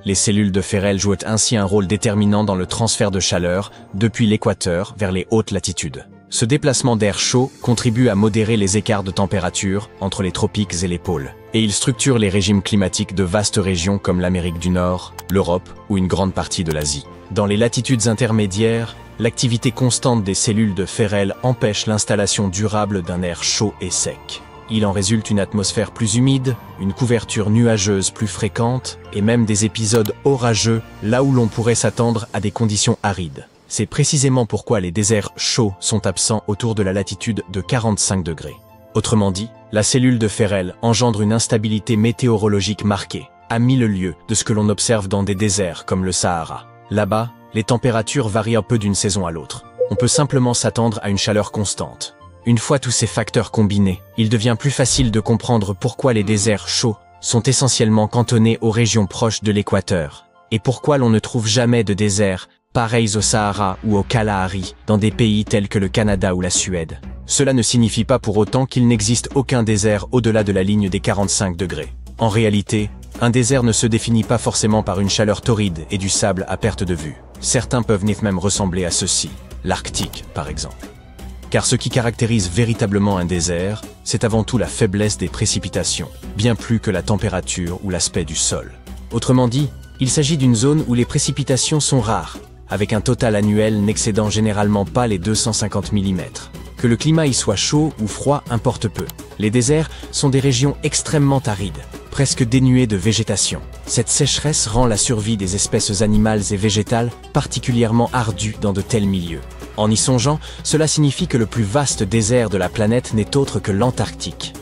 Les cellules de Ferrel jouent ainsi un rôle déterminant dans le transfert de chaleur depuis l'équateur vers les hautes latitudes. Ce déplacement d'air chaud contribue à modérer les écarts de température entre les tropiques et les pôles, et il structure les régimes climatiques de vastes régions comme l'Amérique du Nord, l'Europe ou une grande partie de l'Asie. Dans les latitudes intermédiaires, l'activité constante des cellules de Ferrel empêche l'installation durable d'un air chaud et sec. Il en résulte une atmosphère plus humide, une couverture nuageuse plus fréquente, et même des épisodes orageux là où l'on pourrait s'attendre à des conditions arides. C'est précisément pourquoi les déserts chauds sont absents autour de la latitude de 45 degrés. Autrement dit, la cellule de Ferrel engendre une instabilité météorologique marquée, à 1000 lieues de ce que l'on observe dans des déserts comme le Sahara. Là-bas, les températures varient un peu d'une saison à l'autre. On peut simplement s'attendre à une chaleur constante. Une fois tous ces facteurs combinés, il devient plus facile de comprendre pourquoi les déserts chauds sont essentiellement cantonnés aux régions proches de l'équateur, et pourquoi l'on ne trouve jamais de déserts pareils au Sahara ou au Kalahari dans des pays tels que le Canada ou la Suède. Cela ne signifie pas pour autant qu'il n'existe aucun désert au-delà de la ligne des 45 degrés. En réalité, un désert ne se définit pas forcément par une chaleur torride et du sable à perte de vue. Certains peuvent même ressembler à ceci, l'Arctique par exemple. Car ce qui caractérise véritablement un désert, c'est avant tout la faiblesse des précipitations, bien plus que la température ou l'aspect du sol. Autrement dit, il s'agit d'une zone où les précipitations sont rares, avec un total annuel n'excédant généralement pas les 250 mm. Que le climat y soit chaud ou froid importe peu. Les déserts sont des régions extrêmement arides, presque dénuées de végétation. Cette sécheresse rend la survie des espèces animales et végétales particulièrement ardue dans de tels milieux. En y songeant, cela signifie que le plus vaste désert de la planète n'est autre que l'Antarctique.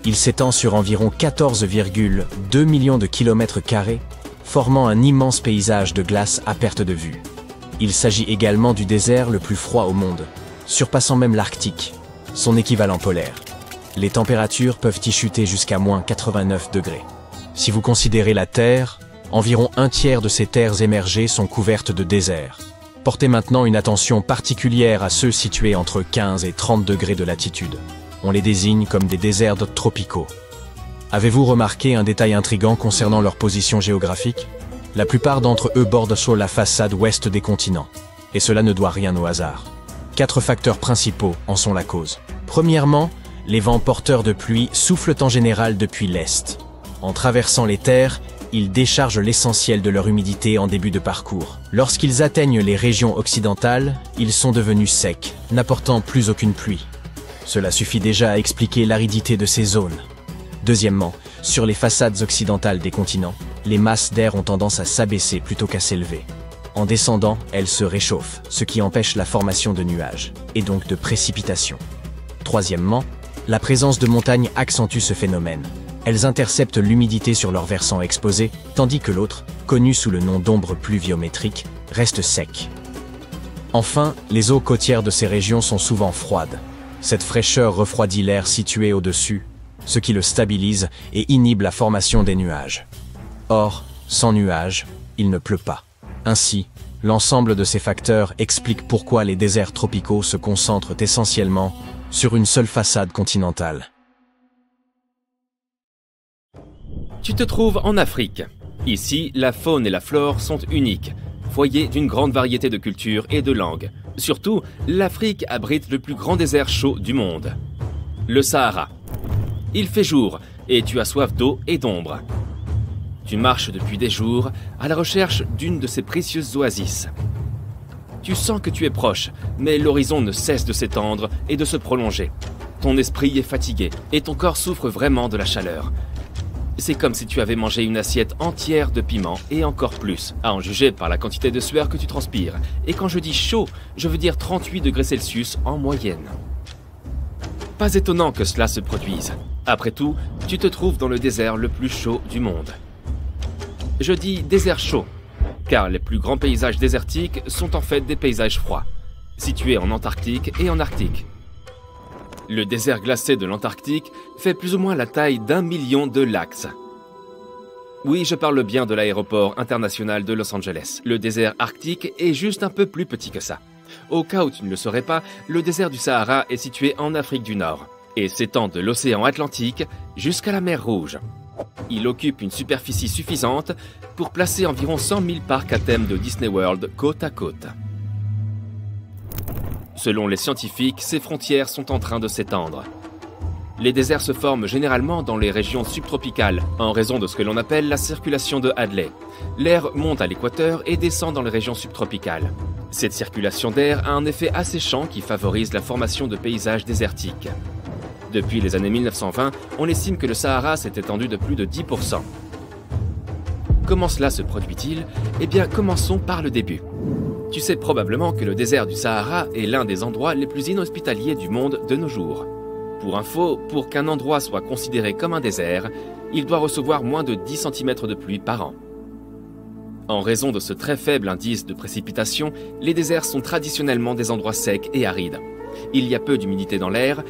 Il s'étend sur environ 14,2 millions de kilomètres carrés, formant un immense paysage de glace à perte de vue. Il s'agit également du désert le plus froid au monde, surpassant même l'Arctique, son équivalent polaire. Les températures peuvent y chuter jusqu'à moins 89 degrés. Si vous considérez la Terre, environ un tiers de ces terres émergées sont couvertes de déserts. Portez maintenant une attention particulière à ceux situés entre 15 et 30 degrés de latitude. On les désigne comme des déserts tropicaux. Avez-vous remarqué un détail intrigant concernant leur position géographique? La plupart d'entre eux bordent sur la façade ouest des continents. Et cela ne doit rien au hasard. 4 facteurs principaux en sont la cause. Premièrement, les vents porteurs de pluie soufflent en général depuis l'est. En traversant les terres, ils déchargent l'essentiel de leur humidité en début de parcours. Lorsqu'ils atteignent les régions occidentales, ils sont devenus secs, n'apportant plus aucune pluie. Cela suffit déjà à expliquer l'aridité de ces zones. Deuxièmement, Sur les façades occidentales des continents, les masses d'air ont tendance à s'abaisser plutôt qu'à s'élever. En descendant, elles se réchauffent, ce qui empêche la formation de nuages, et donc de précipitations. Troisièmement, la présence de montagnes accentue ce phénomène. Elles interceptent l'humidité sur leur versant exposé, tandis que l'autre, connu sous le nom d'ombre pluviométrique, reste sec. Enfin, les eaux côtières de ces régions sont souvent froides. Cette fraîcheur refroidit l'air situé au-dessus, ce qui le stabilise et inhibe la formation des nuages. Or, sans nuages, il ne pleut pas. Ainsi, l'ensemble de ces facteurs explique pourquoi les déserts tropicaux se concentrent essentiellement sur une seule façade continentale. Tu te trouves en Afrique. Ici, la faune et la flore sont uniques, foyer d'une grande variété de cultures et de langues. Surtout, l'Afrique abrite le plus grand désert chaud du monde, le Sahara. Il fait jour et tu as soif d'eau et d'ombre. Tu marches depuis des jours à la recherche d'une de ces précieuses oasis. Tu sens que tu es proche, mais l'horizon ne cesse de s'étendre et de se prolonger. Ton esprit est fatigué et ton corps souffre vraiment de la chaleur. C'est comme si tu avais mangé une assiette entière de piment et encore plus, à en juger par la quantité de sueur que tu transpires. Et quand je dis chaud, je veux dire 38 degrés Celsius en moyenne. Pas étonnant que cela se produise. Après tout, tu te trouves dans le désert le plus chaud du monde. Je dis désert chaud, car les plus grands paysages désertiques sont en fait des paysages froids, situés en Antarctique et en Arctique. Le désert glacé de l'Antarctique fait plus ou moins la taille d'1 million de lacs. Oui, je parle bien de l'aéroport international de Los Angeles. Le désert arctique est juste un peu plus petit que ça. Au cas où tu ne le saurais pas, le désert du Sahara est situé en Afrique du Nord et s'étend de l'océan Atlantique jusqu'à la mer Rouge. Il occupe une superficie suffisante pour placer environ 100 000 parcs à thème de Disney World côte à côte. Selon les scientifiques, ces frontières sont en train de s'étendre. Les déserts se forment généralement dans les régions subtropicales, en raison de ce que l'on appelle la circulation de Hadley. L'air monte à l'équateur et descend dans les régions subtropicales. Cette circulation d'air a un effet asséchant qui favorise la formation de paysages désertiques. Depuis les années 1920, on estime que le Sahara s'est étendu de plus de 10%. Comment cela se produit-il? Eh bien, commençons par le début. Tu sais probablement que le désert du Sahara est l'un des endroits les plus inhospitaliers du monde de nos jours. Pour info, pour qu'un endroit soit considéré comme un désert, il doit recevoir moins de 10 cm de pluie par an. En raison de ce très faible indice de précipitation, les déserts sont traditionnellement des endroits secs et arides. Il y a peu d'humidité dans l'air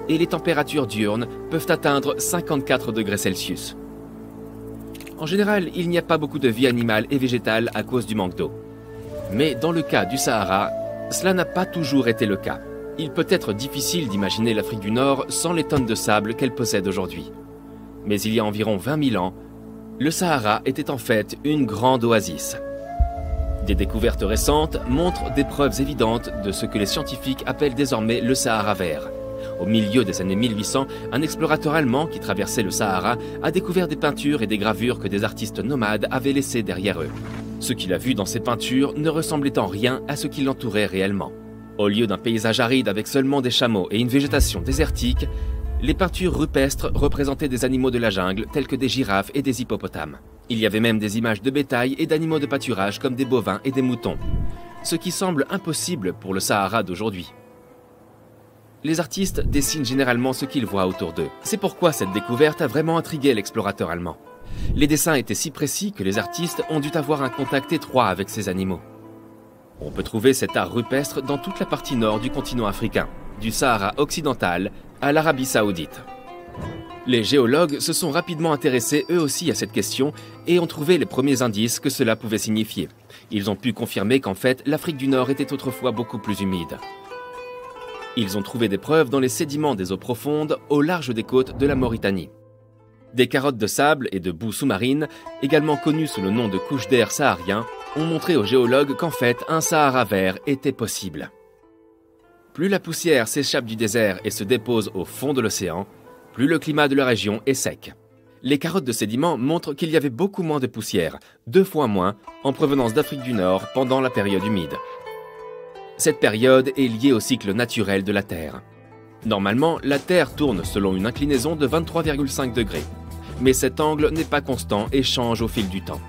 et les températures diurnes peuvent atteindre 54 degrés Celsius. En général, il n'y a pas beaucoup de vie animale et végétale à cause du manque d'eau. Mais dans le cas du Sahara, cela n'a pas toujours été le cas. Il peut être difficile d'imaginer l'Afrique du Nord sans les tonnes de sable qu'elle possède aujourd'hui. Mais il y a environ 20 000 ans, le Sahara était en fait une grande oasis. Des découvertes récentes montrent des preuves évidentes de ce que les scientifiques appellent désormais le Sahara vert. Au milieu des années 1800, un explorateur allemand qui traversait le Sahara a découvert des peintures et des gravures que des artistes nomades avaient laissées derrière eux. Ce qu'il a vu dans ces peintures ne ressemblait en rien à ce qui l'entourait réellement. Au lieu d'un paysage aride avec seulement des chameaux et une végétation désertique, les peintures rupestres représentaient des animaux de la jungle tels que des girafes et des hippopotames. Il y avait même des images de bétail et d'animaux de pâturage comme des bovins et des moutons, ce qui semble impossible pour le Sahara d'aujourd'hui. Les artistes dessinent généralement ce qu'ils voient autour d'eux. C'est pourquoi cette découverte a vraiment intrigué l'explorateur allemand. Les dessins étaient si précis que les artistes ont dû avoir un contact étroit avec ces animaux. On peut trouver cet art rupestre dans toute la partie nord du continent africain, du Sahara occidental à l'Arabie saoudite. Les géologues se sont rapidement intéressés eux aussi à cette question et ont trouvé les premiers indices que cela pouvait signifier. Ils ont pu confirmer qu'en fait, l'Afrique du Nord était autrefois beaucoup plus humide. Ils ont trouvé des preuves dans les sédiments des eaux profondes au large des côtes de la Mauritanie. Des carottes de sable et de boue sous-marine, également connues sous le nom de couches d'air saharien, ont montré aux géologues qu'en fait un Sahara vert était possible. Plus la poussière s'échappe du désert et se dépose au fond de l'océan, plus le climat de la région est sec. Les carottes de sédiments montrent qu'il y avait beaucoup moins de poussière, 2 fois moins, en provenance d'Afrique du Nord pendant la période humide. Cette période est liée au cycle naturel de la Terre. Normalement, la Terre tourne selon une inclinaison de 23,5 degrés. mais cet angle n'est pas constant et change au fil du temps.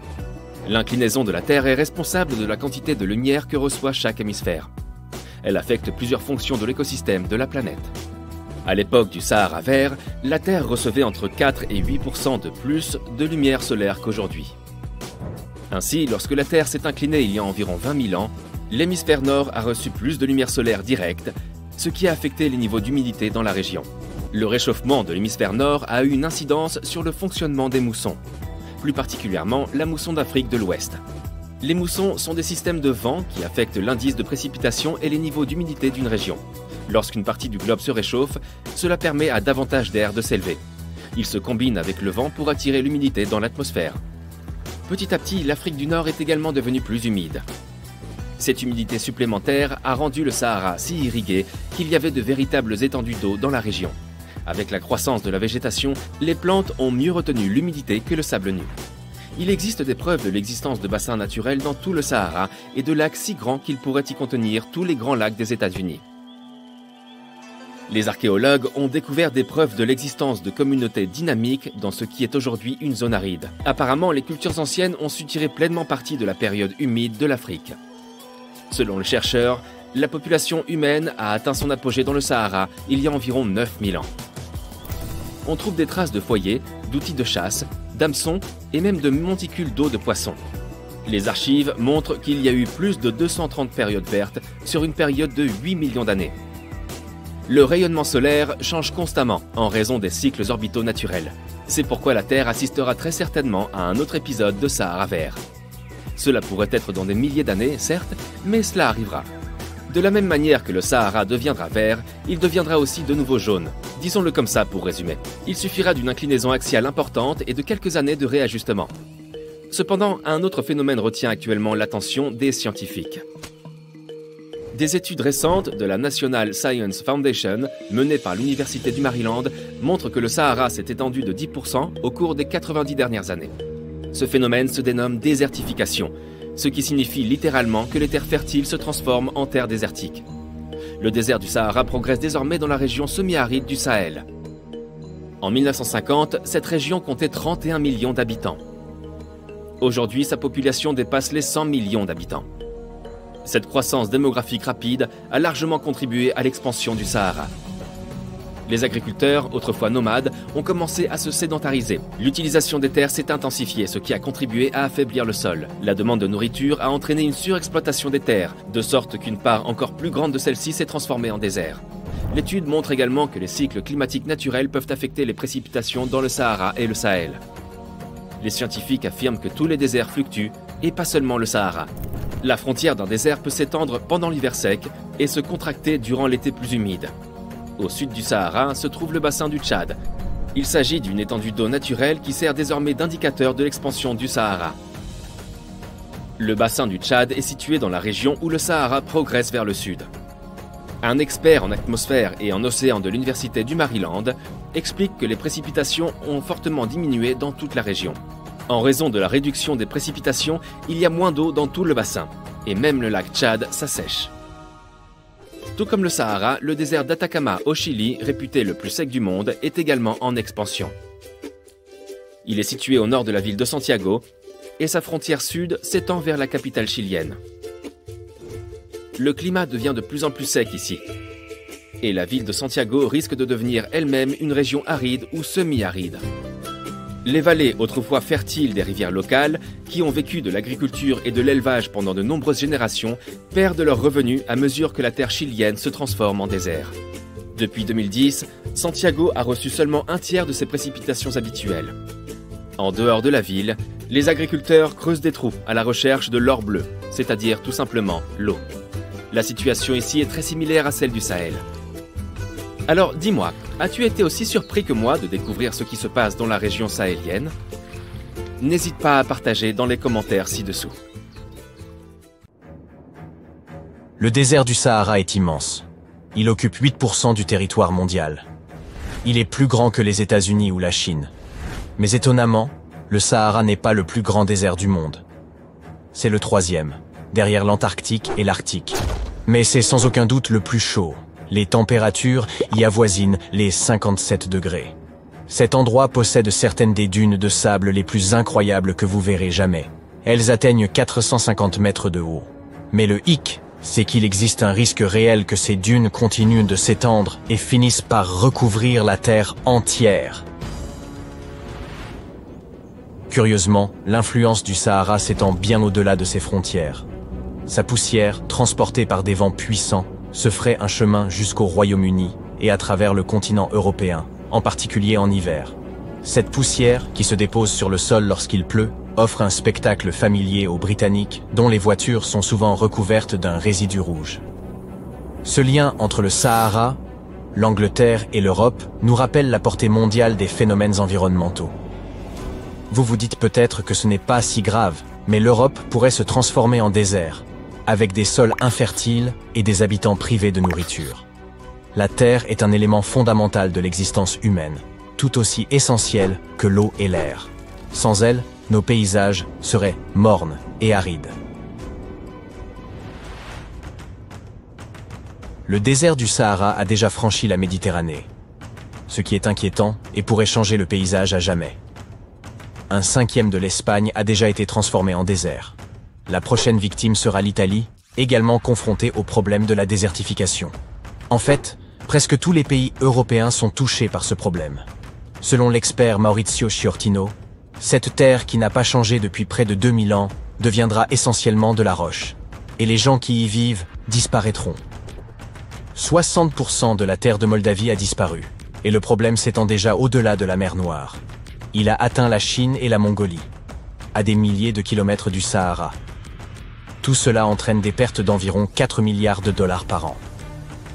L'inclinaison de la Terre est responsable de la quantité de lumière que reçoit chaque hémisphère. Elle affecte plusieurs fonctions de l'écosystème de la planète. À l'époque du Sahara vert, la Terre recevait entre 4 et 8% de plus de lumière solaire qu'aujourd'hui. Ainsi, lorsque la Terre s'est inclinée il y a environ 20 000 ans, l'hémisphère nord a reçu plus de lumière solaire directe, ce qui a affecté les niveaux d'humidité dans la région. Le réchauffement de l'hémisphère nord a eu une incidence sur le fonctionnement des moussons, plus particulièrement la mousson d'Afrique de l'Ouest. Les moussons sont des systèmes de vent qui affectent l'indice de précipitation et les niveaux d'humidité d'une région. Lorsqu'une partie du globe se réchauffe, cela permet à davantage d'air de s'élever. Il se combine avec le vent pour attirer l'humidité dans l'atmosphère. Petit à petit, l'Afrique du Nord est également devenue plus humide. Cette humidité supplémentaire a rendu le Sahara si irrigué qu'il y avait de véritables étendues d'eau dans la région. Avec la croissance de la végétation, les plantes ont mieux retenu l'humidité que le sable nu. Il existe des preuves de l'existence de bassins naturels dans tout le Sahara et de lacs si grands qu'ils pourraient y contenir tous les grands lacs des États-Unis. Les archéologues ont découvert des preuves de l'existence de communautés dynamiques dans ce qui est aujourd'hui une zone aride. Apparemment, les cultures anciennes ont su tirer pleinement parti de la période humide de l'Afrique. Selon les chercheurs, la population humaine a atteint son apogée dans le Sahara il y a environ 9000 ans. On trouve des traces de foyers, d'outils de chasse, d'hameçons et même de monticules d'eau de poissons. Les archives montrent qu'il y a eu plus de 230 périodes vertes sur une période de 8 millions d'années. Le rayonnement solaire change constamment en raison des cycles orbitaux naturels. C'est pourquoi la Terre assistera très certainement à un autre épisode de Sahara vert. Cela pourrait être dans des milliers d'années, certes, mais cela arrivera. De la même manière que le Sahara deviendra vert, il deviendra aussi de nouveau jaune. Disons-le comme ça pour résumer. Il suffira d'une inclinaison axiale importante et de quelques années de réajustement. Cependant, un autre phénomène retient actuellement l'attention des scientifiques. Des études récentes de la National Science Foundation, menées par l'Université du Maryland, montrent que le Sahara s'est étendu de 10% au cours des 90 dernières années. Ce phénomène se dénomme désertification, ce qui signifie littéralement que les terres fertiles se transforment en terres désertiques. Le désert du Sahara progresse désormais dans la région semi-aride du Sahel. En 1950, cette région comptait 31 millions d'habitants. Aujourd'hui, sa population dépasse les 100 millions d'habitants. Cette croissance démographique rapide a largement contribué à l'expansion du Sahara. Les agriculteurs, autrefois nomades, ont commencé à se sédentariser. L'utilisation des terres s'est intensifiée, ce qui a contribué à affaiblir le sol. La demande de nourriture a entraîné une surexploitation des terres, de sorte qu'une part encore plus grande de celle-ci s'est transformée en désert. L'étude montre également que les cycles climatiques naturels peuvent affecter les précipitations dans le Sahara et le Sahel. Les scientifiques affirment que tous les déserts fluctuent, et pas seulement le Sahara. La frontière d'un désert peut s'étendre pendant l'hiver sec et se contracter durant l'été plus humide. Au sud du Sahara se trouve le bassin du Tchad. Il s'agit d'une étendue d'eau naturelle qui sert désormais d'indicateur de l'expansion du Sahara. Le bassin du Tchad est situé dans la région où le Sahara progresse vers le sud. Un expert en atmosphère et en océan de l'Université du Maryland explique que les précipitations ont fortement diminué dans toute la région. En raison de la réduction des précipitations, il y a moins d'eau dans tout le bassin, et même le lac Tchad s'assèche. Tout comme le Sahara, le désert d'Atacama au Chili, réputé le plus sec du monde, est également en expansion. Il est situé au nord de la ville de Santiago, et sa frontière sud s'étend vers la capitale chilienne. Le climat devient de plus en plus sec ici, et la ville de Santiago risque de devenir elle-même une région aride ou semi-aride. Les vallées autrefois fertiles des rivières locales, qui ont vécu de l'agriculture et de l'élevage pendant de nombreuses générations, perdent leurs revenus à mesure que la terre chilienne se transforme en désert. Depuis 2010, Santiago a reçu seulement un tiers de ses précipitations habituelles. En dehors de la ville, les agriculteurs creusent des trous à la recherche de l'or bleu, c'est-à-dire tout simplement l'eau. La situation ici est très similaire à celle du Sahel. Alors dis-moi, as-tu été aussi surpris que moi de découvrir ce qui se passe dans la région sahélienne? N'hésite pas à partager dans les commentaires ci-dessous. Le désert du Sahara est immense. Il occupe 8% du territoire mondial. Il est plus grand que les États-Unis ou la Chine. Mais étonnamment, le Sahara n'est pas le plus grand désert du monde. C'est le 3e, derrière l'Antarctique et l'Arctique. Mais c'est sans aucun doute le plus chaud. Les températures y avoisinent les 57 degrés. Cet endroit possède certaines des dunes de sable les plus incroyables que vous verrez jamais. Elles atteignent 450 mètres de haut. Mais le hic, c'est qu'il existe un risque réel que ces dunes continuent de s'étendre et finissent par recouvrir la Terre entière. Curieusement, l'influence du Sahara s'étend bien au-delà de ses frontières. Sa poussière, transportée par des vents puissants, se ferait un chemin jusqu'au Royaume-Uni et à travers le continent européen, en particulier en hiver. Cette poussière, qui se dépose sur le sol lorsqu'il pleut, offre un spectacle familier aux Britanniques, dont les voitures sont souvent recouvertes d'un résidu rouge. Ce lien entre le Sahara, l'Angleterre et l'Europe nous rappelle la portée mondiale des phénomènes environnementaux. Vous vous dites peut-être que ce n'est pas si grave, mais l'Europe pourrait se transformer en désert, avec des sols infertiles et des habitants privés de nourriture. La terre est un élément fondamental de l'existence humaine, tout aussi essentiel que l'eau et l'air. Sans elle, nos paysages seraient mornes et arides. Le désert du Sahara a déjà franchi la Méditerranée, ce qui est inquiétant et pourrait changer le paysage à jamais. Un cinquième de l'Espagne a déjà été transformé en désert. La prochaine victime sera l'Italie, également confrontée au problème de la désertification. En fait, presque tous les pays européens sont touchés par ce problème. Selon l'expert Maurizio Sciortino, cette terre qui n'a pas changé depuis près de 2000 ans deviendra essentiellement de la roche, et les gens qui y vivent disparaîtront. 60% de la terre de Moldavie a disparu, et le problème s'étend déjà au-delà de la mer Noire. Il a atteint la Chine et la Mongolie, à des milliers de kilomètres du Sahara. Tout cela entraîne des pertes d'environ 4 milliards de dollars par an.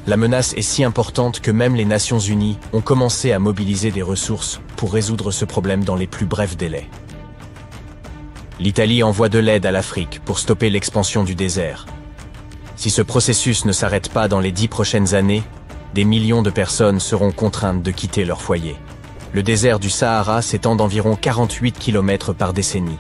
La menace est si importante que même les Nations Unies ont commencé à mobiliser des ressources pour résoudre ce problème dans les plus brefs délais. L'Italie envoie de l'aide à l'Afrique pour stopper l'expansion du désert. Si ce processus ne s'arrête pas dans les 10 prochaines années, des millions de personnes seront contraintes de quitter leur foyer. Le désert du Sahara s'étend d'environ 48 km par décennie.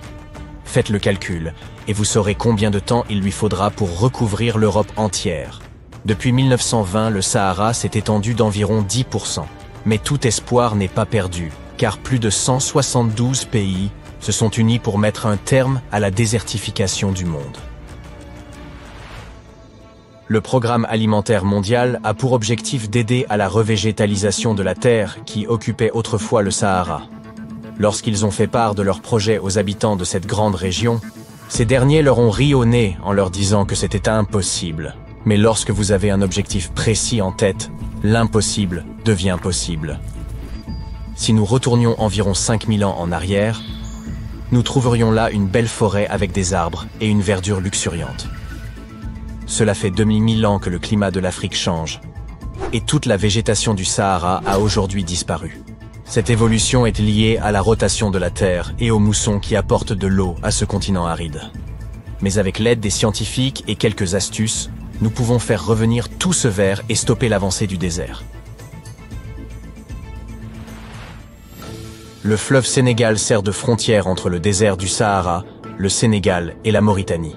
Faites le calcul, et vous saurez combien de temps il lui faudra pour recouvrir l'Europe entière. Depuis 1920, le Sahara s'est étendu d'environ 10%. Mais tout espoir n'est pas perdu, car plus de 172 pays se sont unis pour mettre un terme à la désertification du monde. Le Programme alimentaire mondial a pour objectif d'aider à la revégétalisation de la terre qui occupait autrefois le Sahara. Lorsqu'ils ont fait part de leur projet aux habitants de cette grande région, ces derniers leur ont ri au nez en leur disant que c'était impossible. Mais lorsque vous avez un objectif précis en tête, l'impossible devient possible. Si nous retournions environ 5000 ans en arrière, nous trouverions là une belle forêt avec des arbres et une verdure luxuriante. Cela fait 2000 ans que le climat de l'Afrique change, et toute la végétation du Sahara a aujourd'hui disparu. Cette évolution est liée à la rotation de la Terre et aux moussons qui apportent de l'eau à ce continent aride. Mais avec l'aide des scientifiques et quelques astuces, nous pouvons faire revenir tout ce vert et stopper l'avancée du désert. Le fleuve Sénégal sert de frontière entre le désert du Sahara, le Sénégal et la Mauritanie.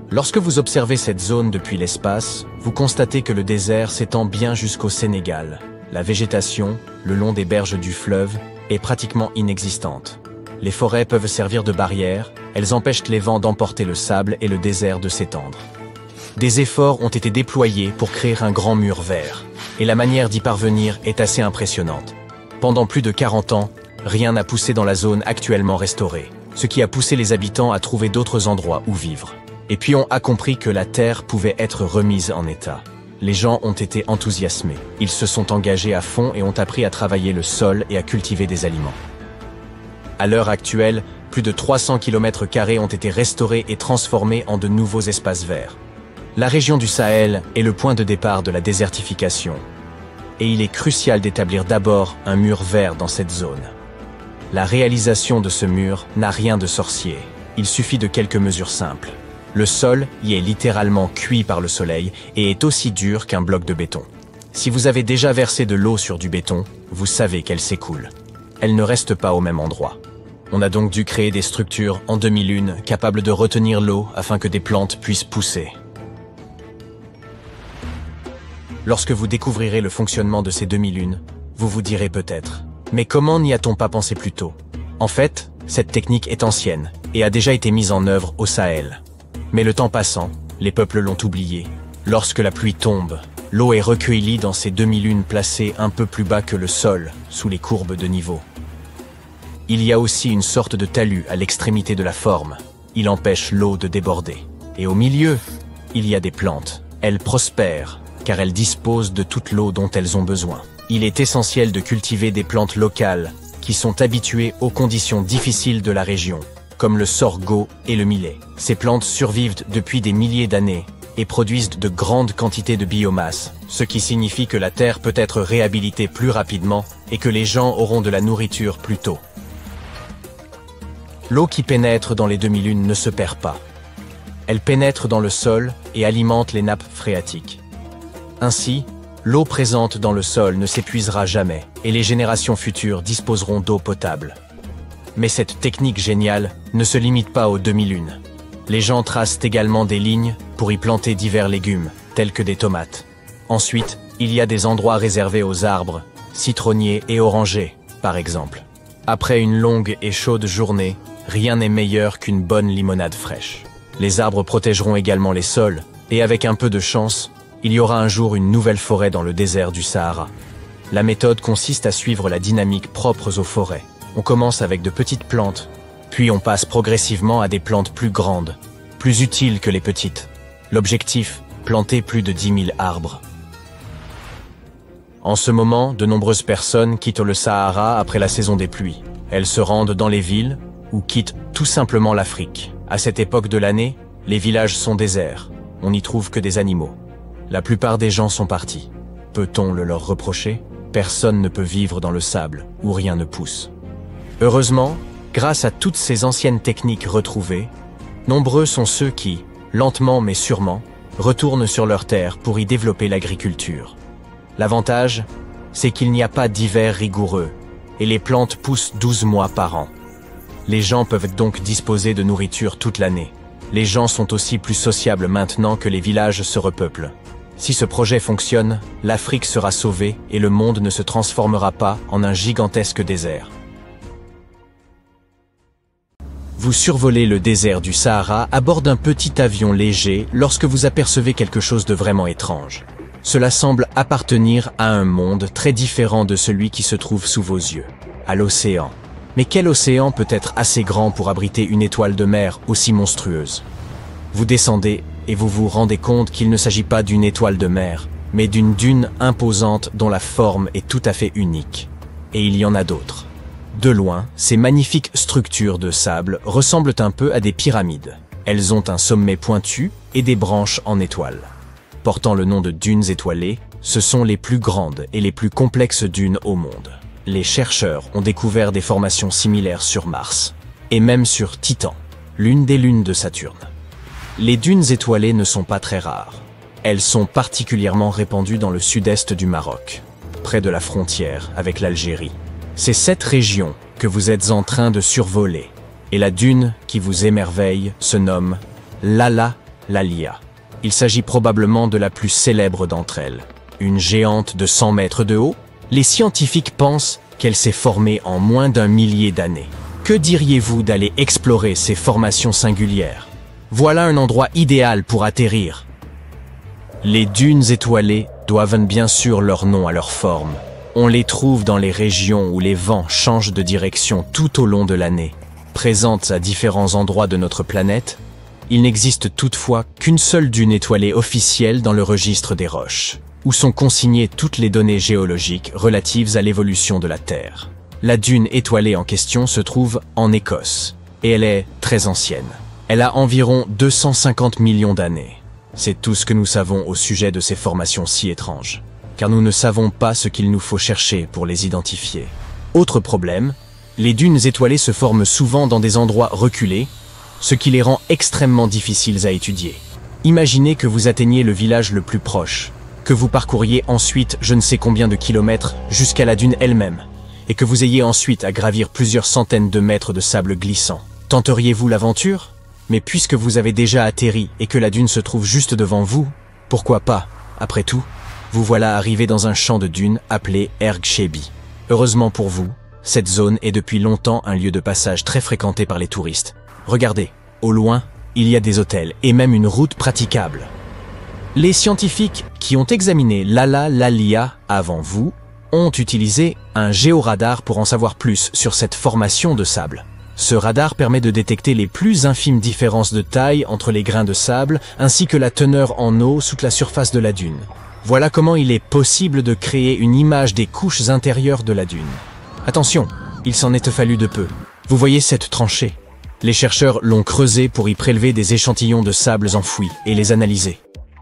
Lorsque vous observez cette zone depuis l'espace, vous constatez que le désert s'étend bien jusqu'au Sénégal. La végétation, le long des berges du fleuve, est pratiquement inexistante. Les forêts peuvent servir de barrières, elles empêchent les vents d'emporter le sable et le désert de s'étendre. Des efforts ont été déployés pour créer un grand mur vert, et la manière d'y parvenir est assez impressionnante. Pendant plus de 40 ans, rien n'a poussé dans la zone actuellement restaurée, ce qui a poussé les habitants à trouver d'autres endroits où vivre. Et puis on a compris que la terre pouvait être remise en état. Les gens ont été enthousiasmés, ils se sont engagés à fond et ont appris à travailler le sol et à cultiver des aliments. À l'heure actuelle, plus de 300 km² ont été restaurés et transformés en de nouveaux espaces verts. La région du Sahel est le point de départ de la désertification, et il est crucial d'établir d'abord un mur vert dans cette zone. La réalisation de ce mur n'a rien de sorcier, il suffit de quelques mesures simples. Le sol y est littéralement cuit par le soleil et est aussi dur qu'un bloc de béton. Si vous avez déjà versé de l'eau sur du béton, vous savez qu'elle s'écoule. Elle ne reste pas au même endroit. On a donc dû créer des structures en demi-lune capables de retenir l'eau afin que des plantes puissent pousser. Lorsque vous découvrirez le fonctionnement de ces demi-lunes, vous vous direz peut-être Mais comment n'y a-t-on pas pensé plus tôt? En fait, cette technique est ancienne et a déjà été mise en œuvre au Sahel. Mais le temps passant, les peuples l'ont oubliée. Lorsque la pluie tombe, l'eau est recueillie dans ces demi-lunes placées un peu plus bas que le sol, sous les courbes de niveau. Il y a aussi une sorte de talus à l'extrémité de la forme. Il empêche l'eau de déborder. Et au milieu, il y a des plantes. Elles prospèrent, car elles disposent de toute l'eau dont elles ont besoin. Il est essentiel de cultiver des plantes locales qui sont habituées aux conditions difficiles de la région, comme le sorgho et le millet. Ces plantes survivent depuis des milliers d'années et produisent de grandes quantités de biomasse, ce qui signifie que la terre peut être réhabilitée plus rapidement et que les gens auront de la nourriture plus tôt. L'eau qui pénètre dans les demi-lunes ne se perd pas. Elle pénètre dans le sol et alimente les nappes phréatiques. Ainsi, l'eau présente dans le sol ne s'épuisera jamais et les générations futures disposeront d'eau potable. Mais cette technique géniale ne se limite pas aux demi-lunes. Les gens tracent également des lignes pour y planter divers légumes, tels que des tomates. Ensuite, il y a des endroits réservés aux arbres, citronniers et orangers, par exemple. Après une longue et chaude journée, rien n'est meilleur qu'une bonne limonade fraîche. Les arbres protégeront également les sols, et avec un peu de chance, il y aura un jour une nouvelle forêt dans le désert du Sahara. La méthode consiste à suivre la dynamique propre aux forêts. On commence avec de petites plantes, puis on passe progressivement à des plantes plus grandes, plus utiles que les petites. L'objectif, planter plus de 10 000 arbres. En ce moment, de nombreuses personnes quittent le Sahara après la saison des pluies. Elles se rendent dans les villes ou quittent tout simplement l'Afrique. À cette époque de l'année, les villages sont déserts. On n'y trouve que des animaux. La plupart des gens sont partis. Peut-on le leur reprocher? Personne ne peut vivre dans le sable, où rien ne pousse. Heureusement, grâce à toutes ces anciennes techniques retrouvées, nombreux sont ceux qui, lentement mais sûrement, retournent sur leur terre pour y développer l'agriculture. L'avantage, c'est qu'il n'y a pas d'hiver rigoureux, et les plantes poussent 12 mois par an. Les gens peuvent donc disposer de nourriture toute l'année. Les gens sont aussi plus sociables maintenant que les villages se repeuplent. Si ce projet fonctionne, l'Afrique sera sauvée et le monde ne se transformera pas en un gigantesque désert. Vous survolez le désert du Sahara à bord d'un petit avion léger lorsque vous apercevez quelque chose de vraiment étrange. Cela semble appartenir à un monde très différent de celui qui se trouve sous vos yeux, à l'océan. Mais quel océan peut être assez grand pour abriter une étoile de mer aussi monstrueuse? Vous descendez et vous vous rendez compte qu'il ne s'agit pas d'une étoile de mer, mais d'une dune imposante dont la forme est tout à fait unique. Et il y en a d'autres. De loin, ces magnifiques structures de sable ressemblent un peu à des pyramides. Elles ont un sommet pointu et des branches en étoile. Portant le nom de dunes étoilées, ce sont les plus grandes et les plus complexes dunes au monde. Les chercheurs ont découvert des formations similaires sur Mars, et même sur Titan, l'une des lunes de Saturne. Les dunes étoilées ne sont pas très rares. Elles sont particulièrement répandues dans le sud-est du Maroc, près de la frontière avec l'Algérie. C'est cette région que vous êtes en train de survoler, et la dune qui vous émerveille se nomme Lala Lalia. Il s'agit probablement de la plus célèbre d'entre elles. Une géante de 100 mètres de haut, les scientifiques pensent qu'elle s'est formée en moins d'1 millier d'années. Que diriez-vous d'aller explorer ces formations singulières? Voilà un endroit idéal pour atterrir. Les dunes étoilées doivent bien sûr leur nom à leur forme. On les trouve dans les régions où les vents changent de direction tout au long de l'année. Présentes à différents endroits de notre planète, il n'existe toutefois qu'une seule dune étoilée officielle dans le registre des roches, où sont consignées toutes les données géologiques relatives à l'évolution de la Terre. La dune étoilée en question se trouve en Écosse, et elle est très ancienne. Elle a environ 250 millions d'années. C'est tout ce que nous savons au sujet de ces formations si étranges, car nous ne savons pas ce qu'il nous faut chercher pour les identifier. Autre problème, les dunes étoilées se forment souvent dans des endroits reculés, ce qui les rend extrêmement difficiles à étudier. Imaginez que vous atteigniez le village le plus proche, que vous parcouriez ensuite je ne sais combien de kilomètres jusqu'à la dune elle-même, et que vous ayez ensuite à gravir plusieurs centaines de mètres de sable glissant. Tenteriez-vous l'aventure? Mais puisque vous avez déjà atterri et que la dune se trouve juste devant vous, pourquoi pas? Après tout, vous voilà arrivé dans un champ de dunes appelé Erg Shebi. Heureusement pour vous, cette zone est depuis longtemps un lieu de passage très fréquenté par les touristes. Regardez, au loin, il y a des hôtels et même une route praticable. Les scientifiques qui ont examiné l'Alalalia avant vous ont utilisé un géoradar pour en savoir plus sur cette formation de sable. Ce radar permet de détecter les plus infimes différences de taille entre les grains de sable ainsi que la teneur en eau sous la surface de la dune. Voilà comment il est possible de créer une image des couches intérieures de la dune. Attention, il s'en est fallu de peu. Vous voyez cette tranchée? Les chercheurs l'ont creusée pour y prélever des échantillons de sables enfouis et les analyser.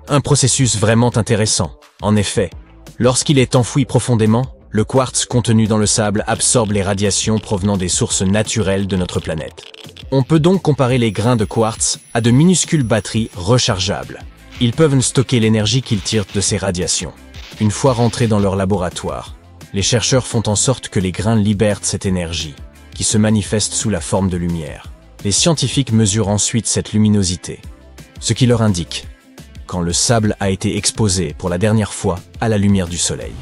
Un processus vraiment intéressant. En effet, lorsqu'il est enfoui profondément, le quartz contenu dans le sable absorbe les radiations provenant des sources naturelles de notre planète. On peut donc comparer les grains de quartz à de minuscules batteries rechargeables. Ils peuvent stocker l'énergie qu'ils tirent de ces radiations. Une fois rentrés dans leur laboratoire, les chercheurs font en sorte que les grains libèrent cette énergie, qui se manifeste sous la forme de lumière. Les scientifiques mesurent ensuite cette luminosité, ce qui leur indique quand le sable a été exposé pour la dernière fois à la lumière du soleil.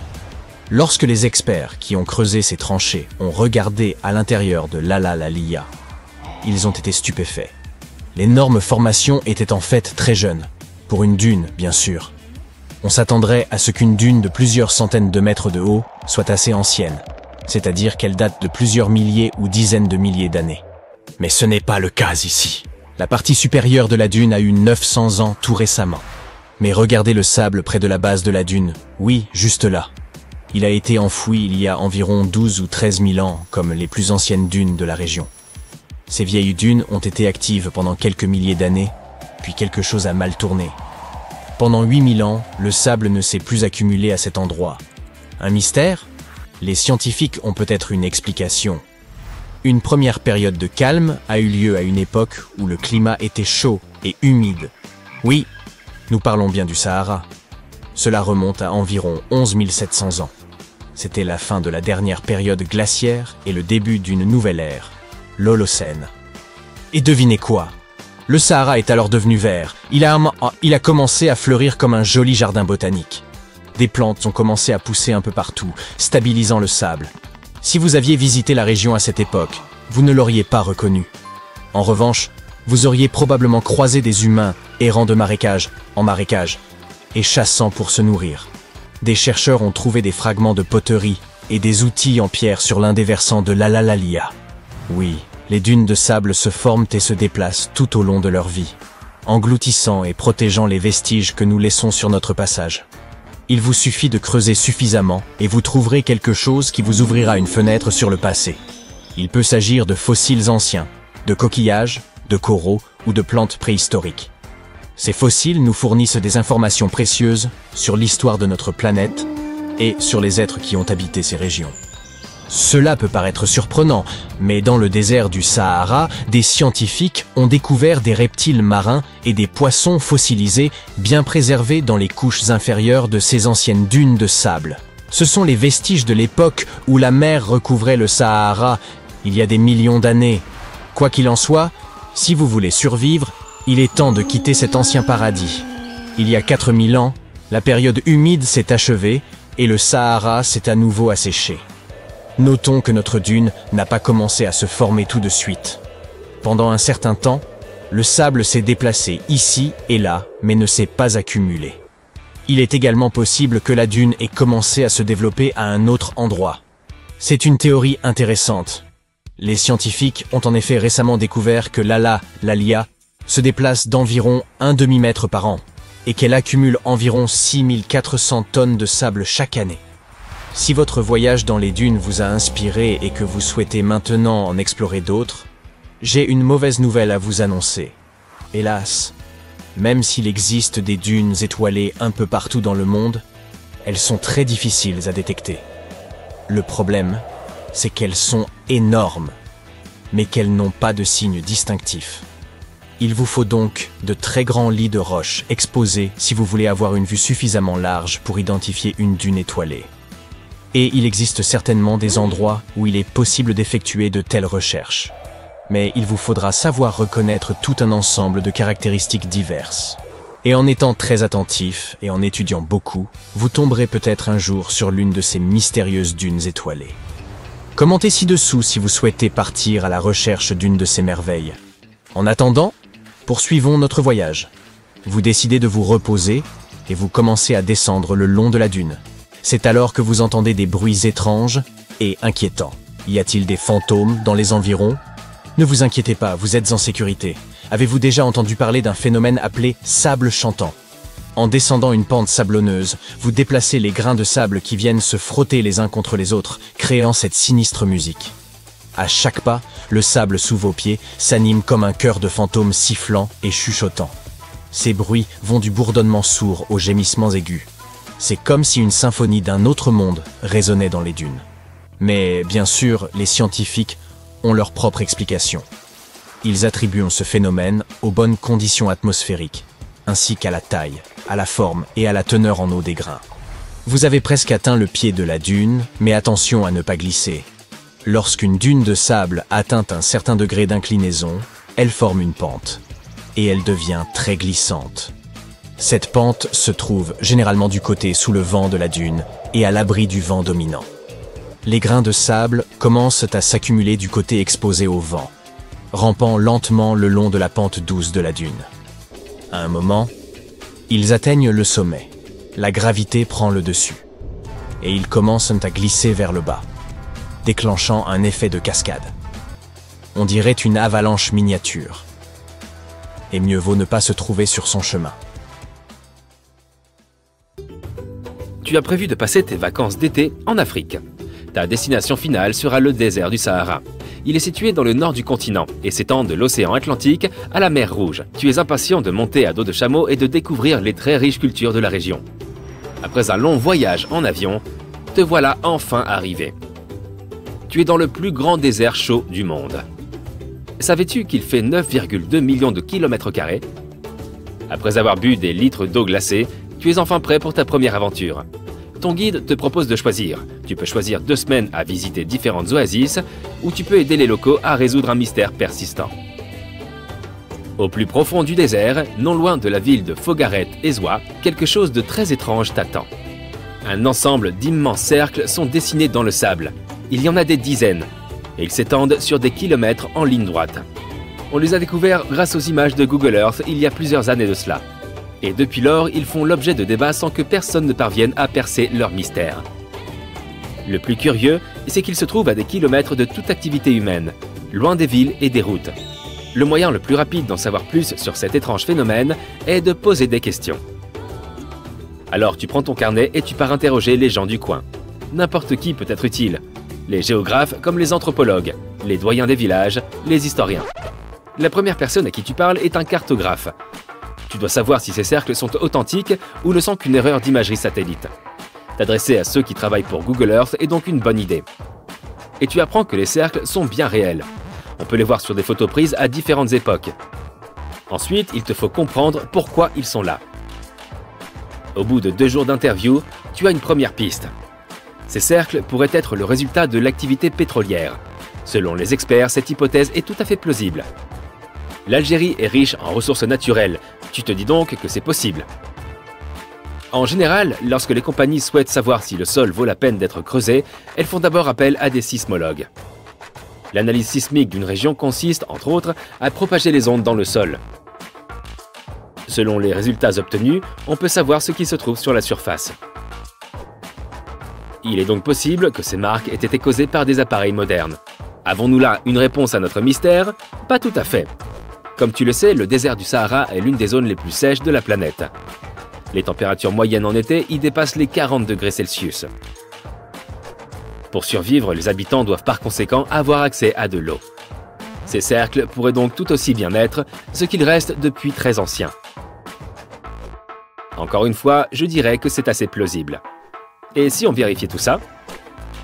Lorsque les experts qui ont creusé ces tranchées ont regardé à l'intérieur de l'Alalalia, ils ont été stupéfaits. L'énorme formation était en fait très jeune, pour une dune bien sûr. On s'attendrait à ce qu'une dune de plusieurs centaines de mètres de haut soit assez ancienne, c'est-à-dire qu'elle date de plusieurs milliers ou dizaines de milliers d'années. Mais ce n'est pas le cas ici. La partie supérieure de la dune a eu 900 ans tout récemment. Mais regardez le sable près de la base de la dune, oui, juste là. Il a été enfoui il y a environ 12 ou 13 000 ans, comme les plus anciennes dunes de la région. Ces vieilles dunes ont été actives pendant quelques milliers d'années, puis quelque chose a mal tourné. Pendant 8000 ans, le sable ne s'est plus accumulé à cet endroit. Un mystère? Les scientifiques ont peut-être une explication. Une première période de calme a eu lieu à une époque où le climat était chaud et humide. Oui, nous parlons bien du Sahara. Cela remonte à environ 11 700 ans. C'était la fin de la dernière période glaciaire et le début d'une nouvelle ère, l'Holocène. Et devinez quoi? Le Sahara est alors devenu vert. Il a commencé à fleurir comme un joli jardin botanique. Des plantes ont commencé à pousser un peu partout, stabilisant le sable. Si vous aviez visité la région à cette époque, vous ne l'auriez pas reconnu. En revanche, vous auriez probablement croisé des humains errant de marécage en marécage et chassant pour se nourrir. Des chercheurs ont trouvé des fragments de poterie et des outils en pierre sur l'un des versants de l'Alalalia. Oui, les dunes de sable se forment et se déplacent tout au long de leur vie, engloutissant et protégeant les vestiges que nous laissons sur notre passage. Il vous suffit de creuser suffisamment et vous trouverez quelque chose qui vous ouvrira une fenêtre sur le passé. Il peut s'agir de fossiles anciens, de coquillages, de coraux ou de plantes préhistoriques. Ces fossiles nous fournissent des informations précieuses sur l'histoire de notre planète et sur les êtres qui ont habité ces régions. Cela peut paraître surprenant, mais dans le désert du Sahara, des scientifiques ont découvert des reptiles marins et des poissons fossilisés bien préservés dans les couches inférieures de ces anciennes dunes de sable. Ce sont les vestiges de l'époque où la mer recouvrait le Sahara il y a des millions d'années. Quoi qu'il en soit, si vous voulez survivre, il est temps de quitter cet ancien paradis. Il y a 4000 ans, la période humide s'est achevée et le Sahara s'est à nouveau asséché. Notons que notre dune n'a pas commencé à se former tout de suite. Pendant un certain temps, le sable s'est déplacé ici et là, mais ne s'est pas accumulé. Il est également possible que la dune ait commencé à se développer à un autre endroit. C'est une théorie intéressante. Les scientifiques ont en effet récemment découvert que l'Alalalia se déplace d'environ 1 demi-mètre par an et qu'elle accumule environ 6400 tonnes de sable chaque année. Si votre voyage dans les dunes vous a inspiré et que vous souhaitez maintenant en explorer d'autres, j'ai une mauvaise nouvelle à vous annoncer. Hélas, même s'il existe des dunes étoilées un peu partout dans le monde, elles sont très difficiles à détecter. Le problème, c'est qu'elles sont énormes, mais qu'elles n'ont pas de signes distinctifs. Il vous faut donc de très grands lits de roches exposés si vous voulez avoir une vue suffisamment large pour identifier une dune étoilée. Et il existe certainement des endroits où il est possible d'effectuer de telles recherches. Mais il vous faudra savoir reconnaître tout un ensemble de caractéristiques diverses. Et en étant très attentif et en étudiant beaucoup, vous tomberez peut-être un jour sur l'une de ces mystérieuses dunes étoilées. Commentez ci-dessous si vous souhaitez partir à la recherche d'une de ces merveilles. En attendant, poursuivons notre voyage. Vous décidez de vous reposer et vous commencez à descendre le long de la dune. C'est alors que vous entendez des bruits étranges et inquiétants. Y a-t-il des fantômes dans les environs? Ne vous inquiétez pas, vous êtes en sécurité. Avez-vous déjà entendu parler d'un phénomène appelé sable chantant? En descendant une pente sablonneuse, vous déplacez les grains de sable qui viennent se frotter les uns contre les autres, créant cette sinistre musique. À chaque pas, le sable sous vos pieds s'anime comme un chœur de fantômes sifflant et chuchotant. Ces bruits vont du bourdonnement sourd aux gémissements aigus. C'est comme si une symphonie d'un autre monde résonnait dans les dunes. Mais bien sûr, les scientifiques ont leur propre explication. Ils attribuent ce phénomène aux bonnes conditions atmosphériques, ainsi qu'à la taille, à la forme et à la teneur en eau des grains. Vous avez presque atteint le pied de la dune, mais attention à ne pas glisser. Lorsqu'une dune de sable atteint un certain degré d'inclinaison, elle forme une pente, et elle devient très glissante. Cette pente se trouve généralement du côté sous le vent de la dune et à l'abri du vent dominant. Les grains de sable commencent à s'accumuler du côté exposé au vent, rampant lentement le long de la pente douce de la dune. À un moment, ils atteignent le sommet. La gravité prend le dessus, et ils commencent à glisser vers le bas, déclenchant un effet de cascade. On dirait une avalanche miniature. Et mieux vaut ne pas se trouver sur son chemin. Tu as prévu de passer tes vacances d'été en Afrique. Ta destination finale sera le désert du Sahara. Il est situé dans le nord du continent et s'étend de l'océan Atlantique à la mer Rouge. Tu es impatient de monter à dos de chameau et de découvrir les très riches cultures de la région. Après un long voyage en avion, te voilà enfin arrivé. Tu es dans le plus grand désert chaud du monde. Savais-tu qu'il fait 9,2 millions de kilomètres carrés? Après avoir bu des litres d'eau glacée, tu es enfin prêt pour ta première aventure. Ton guide te propose de choisir. Tu peux choisir 2 semaines à visiter différentes oasis ou tu peux aider les locaux à résoudre un mystère persistant. Au plus profond du désert, non loin de la ville de Fogaret-Ezwa, quelque chose de très étrange t'attend. Un ensemble d'immenses cercles sont dessinés dans le sable. Il y en a des dizaines et ils s'étendent sur des kilomètres en ligne droite. On les a découverts grâce aux images de Google Earth il y a plusieurs années de cela. Et depuis lors, ils font l'objet de débats sans que personne ne parvienne à percer leur mystère. Le plus curieux, c'est qu'ils se trouvent à des kilomètres de toute activité humaine, loin des villes et des routes. Le moyen le plus rapide d'en savoir plus sur cet étrange phénomène est de poser des questions. Alors tu prends ton carnet et tu pars interroger les gens du coin. N'importe qui peut être utile. Les géographes comme les anthropologues, les doyens des villages, les historiens. La première personne à qui tu parles est un cartographe. Tu dois savoir si ces cercles sont authentiques ou ne sont qu'une erreur d'imagerie satellite. T'adresser à ceux qui travaillent pour Google Earth est donc une bonne idée. Et tu apprends que les cercles sont bien réels. On peut les voir sur des photos prises à différentes époques. Ensuite, il te faut comprendre pourquoi ils sont là. Au bout de 2 jours d'interview, tu as une première piste. Ces cercles pourraient être le résultat de l'activité pétrolière. Selon les experts, cette hypothèse est tout à fait plausible. L'Algérie est riche en ressources naturelles, tu te dis donc que c'est possible. En général, lorsque les compagnies souhaitent savoir si le sol vaut la peine d'être creusé, elles font d'abord appel à des sismologues. L'analyse sismique d'une région consiste, entre autres, à propager les ondes dans le sol. Selon les résultats obtenus, on peut savoir ce qui se trouve sur la surface. Il est donc possible que ces marques aient été causées par des appareils modernes. Avons-nous là une réponse à notre mystère? Pas tout à fait. Comme tu le sais, le désert du Sahara est l'une des zones les plus sèches de la planète. Les températures moyennes en été y dépassent les 40 degrés Celsius. Pour survivre, les habitants doivent par conséquent avoir accès à de l'eau. Ces cercles pourraient donc tout aussi bien être ce qu'ils restent depuis très anciens. Encore une fois, je dirais que c'est assez plausible. Et si on vérifiait tout ça?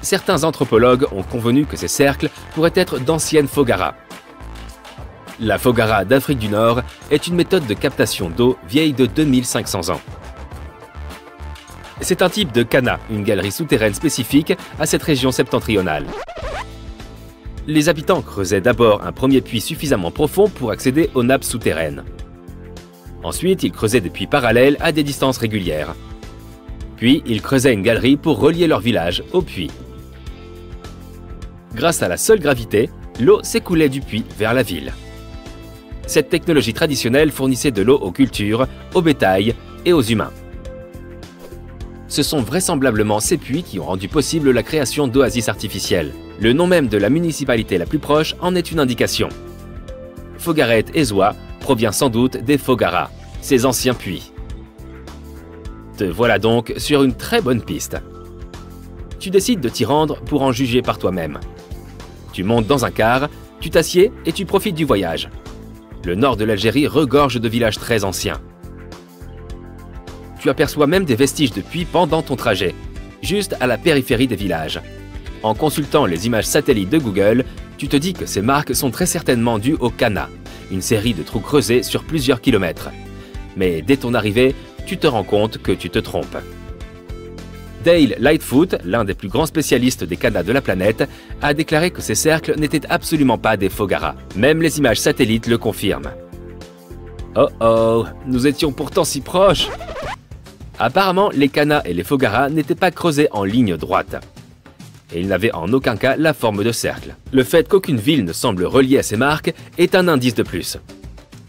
Certains anthropologues ont convenu que ces cercles pourraient être d'anciennes fogaras. La fogara d'Afrique du Nord est une méthode de captation d'eau vieille de 2500 ans. C'est un type de kana, une galerie souterraine spécifique à cette région septentrionale. Les habitants creusaient d'abord un premier puits suffisamment profond pour accéder aux nappes souterraines. Ensuite, ils creusaient des puits parallèles à des distances régulières. Puis, ils creusaient une galerie pour relier leur village au puits. Grâce à la seule gravité, l'eau s'écoulait du puits vers la ville. Cette technologie traditionnelle fournissait de l'eau aux cultures, au bétail et aux humains. Ce sont vraisemblablement ces puits qui ont rendu possible la création d'oasis artificielles. Le nom même de la municipalité la plus proche en est une indication. Fogaret Ezwa provient sans doute des Fogara, ces anciens puits. Te voilà donc sur une très bonne piste. Tu décides de t'y rendre pour en juger par toi-même. Tu montes dans un car, tu t'assieds et tu profites du voyage. Le nord de l'Algérie regorge de villages très anciens. Tu aperçois même des vestiges de puits pendant ton trajet, juste à la périphérie des villages. En consultant les images satellites de Google, tu te dis que ces marques sont très certainement dues au Kana, une série de trous creusés sur plusieurs kilomètres. Mais dès ton arrivée, tu te rends compte que tu te trompes. Dale Lightfoot, l'un des plus grands spécialistes des Kanas de la planète, a déclaré que ces cercles n'étaient absolument pas des Fogara. Même les images satellites le confirment. Oh oh, nous étions pourtant si proches! Apparemment, les Kanas et les Fogara n'étaient pas creusés en ligne droite. Et ils n'avaient en aucun cas la forme de cercle. Le fait qu'aucune ville ne semble reliée à ces marques est un indice de plus.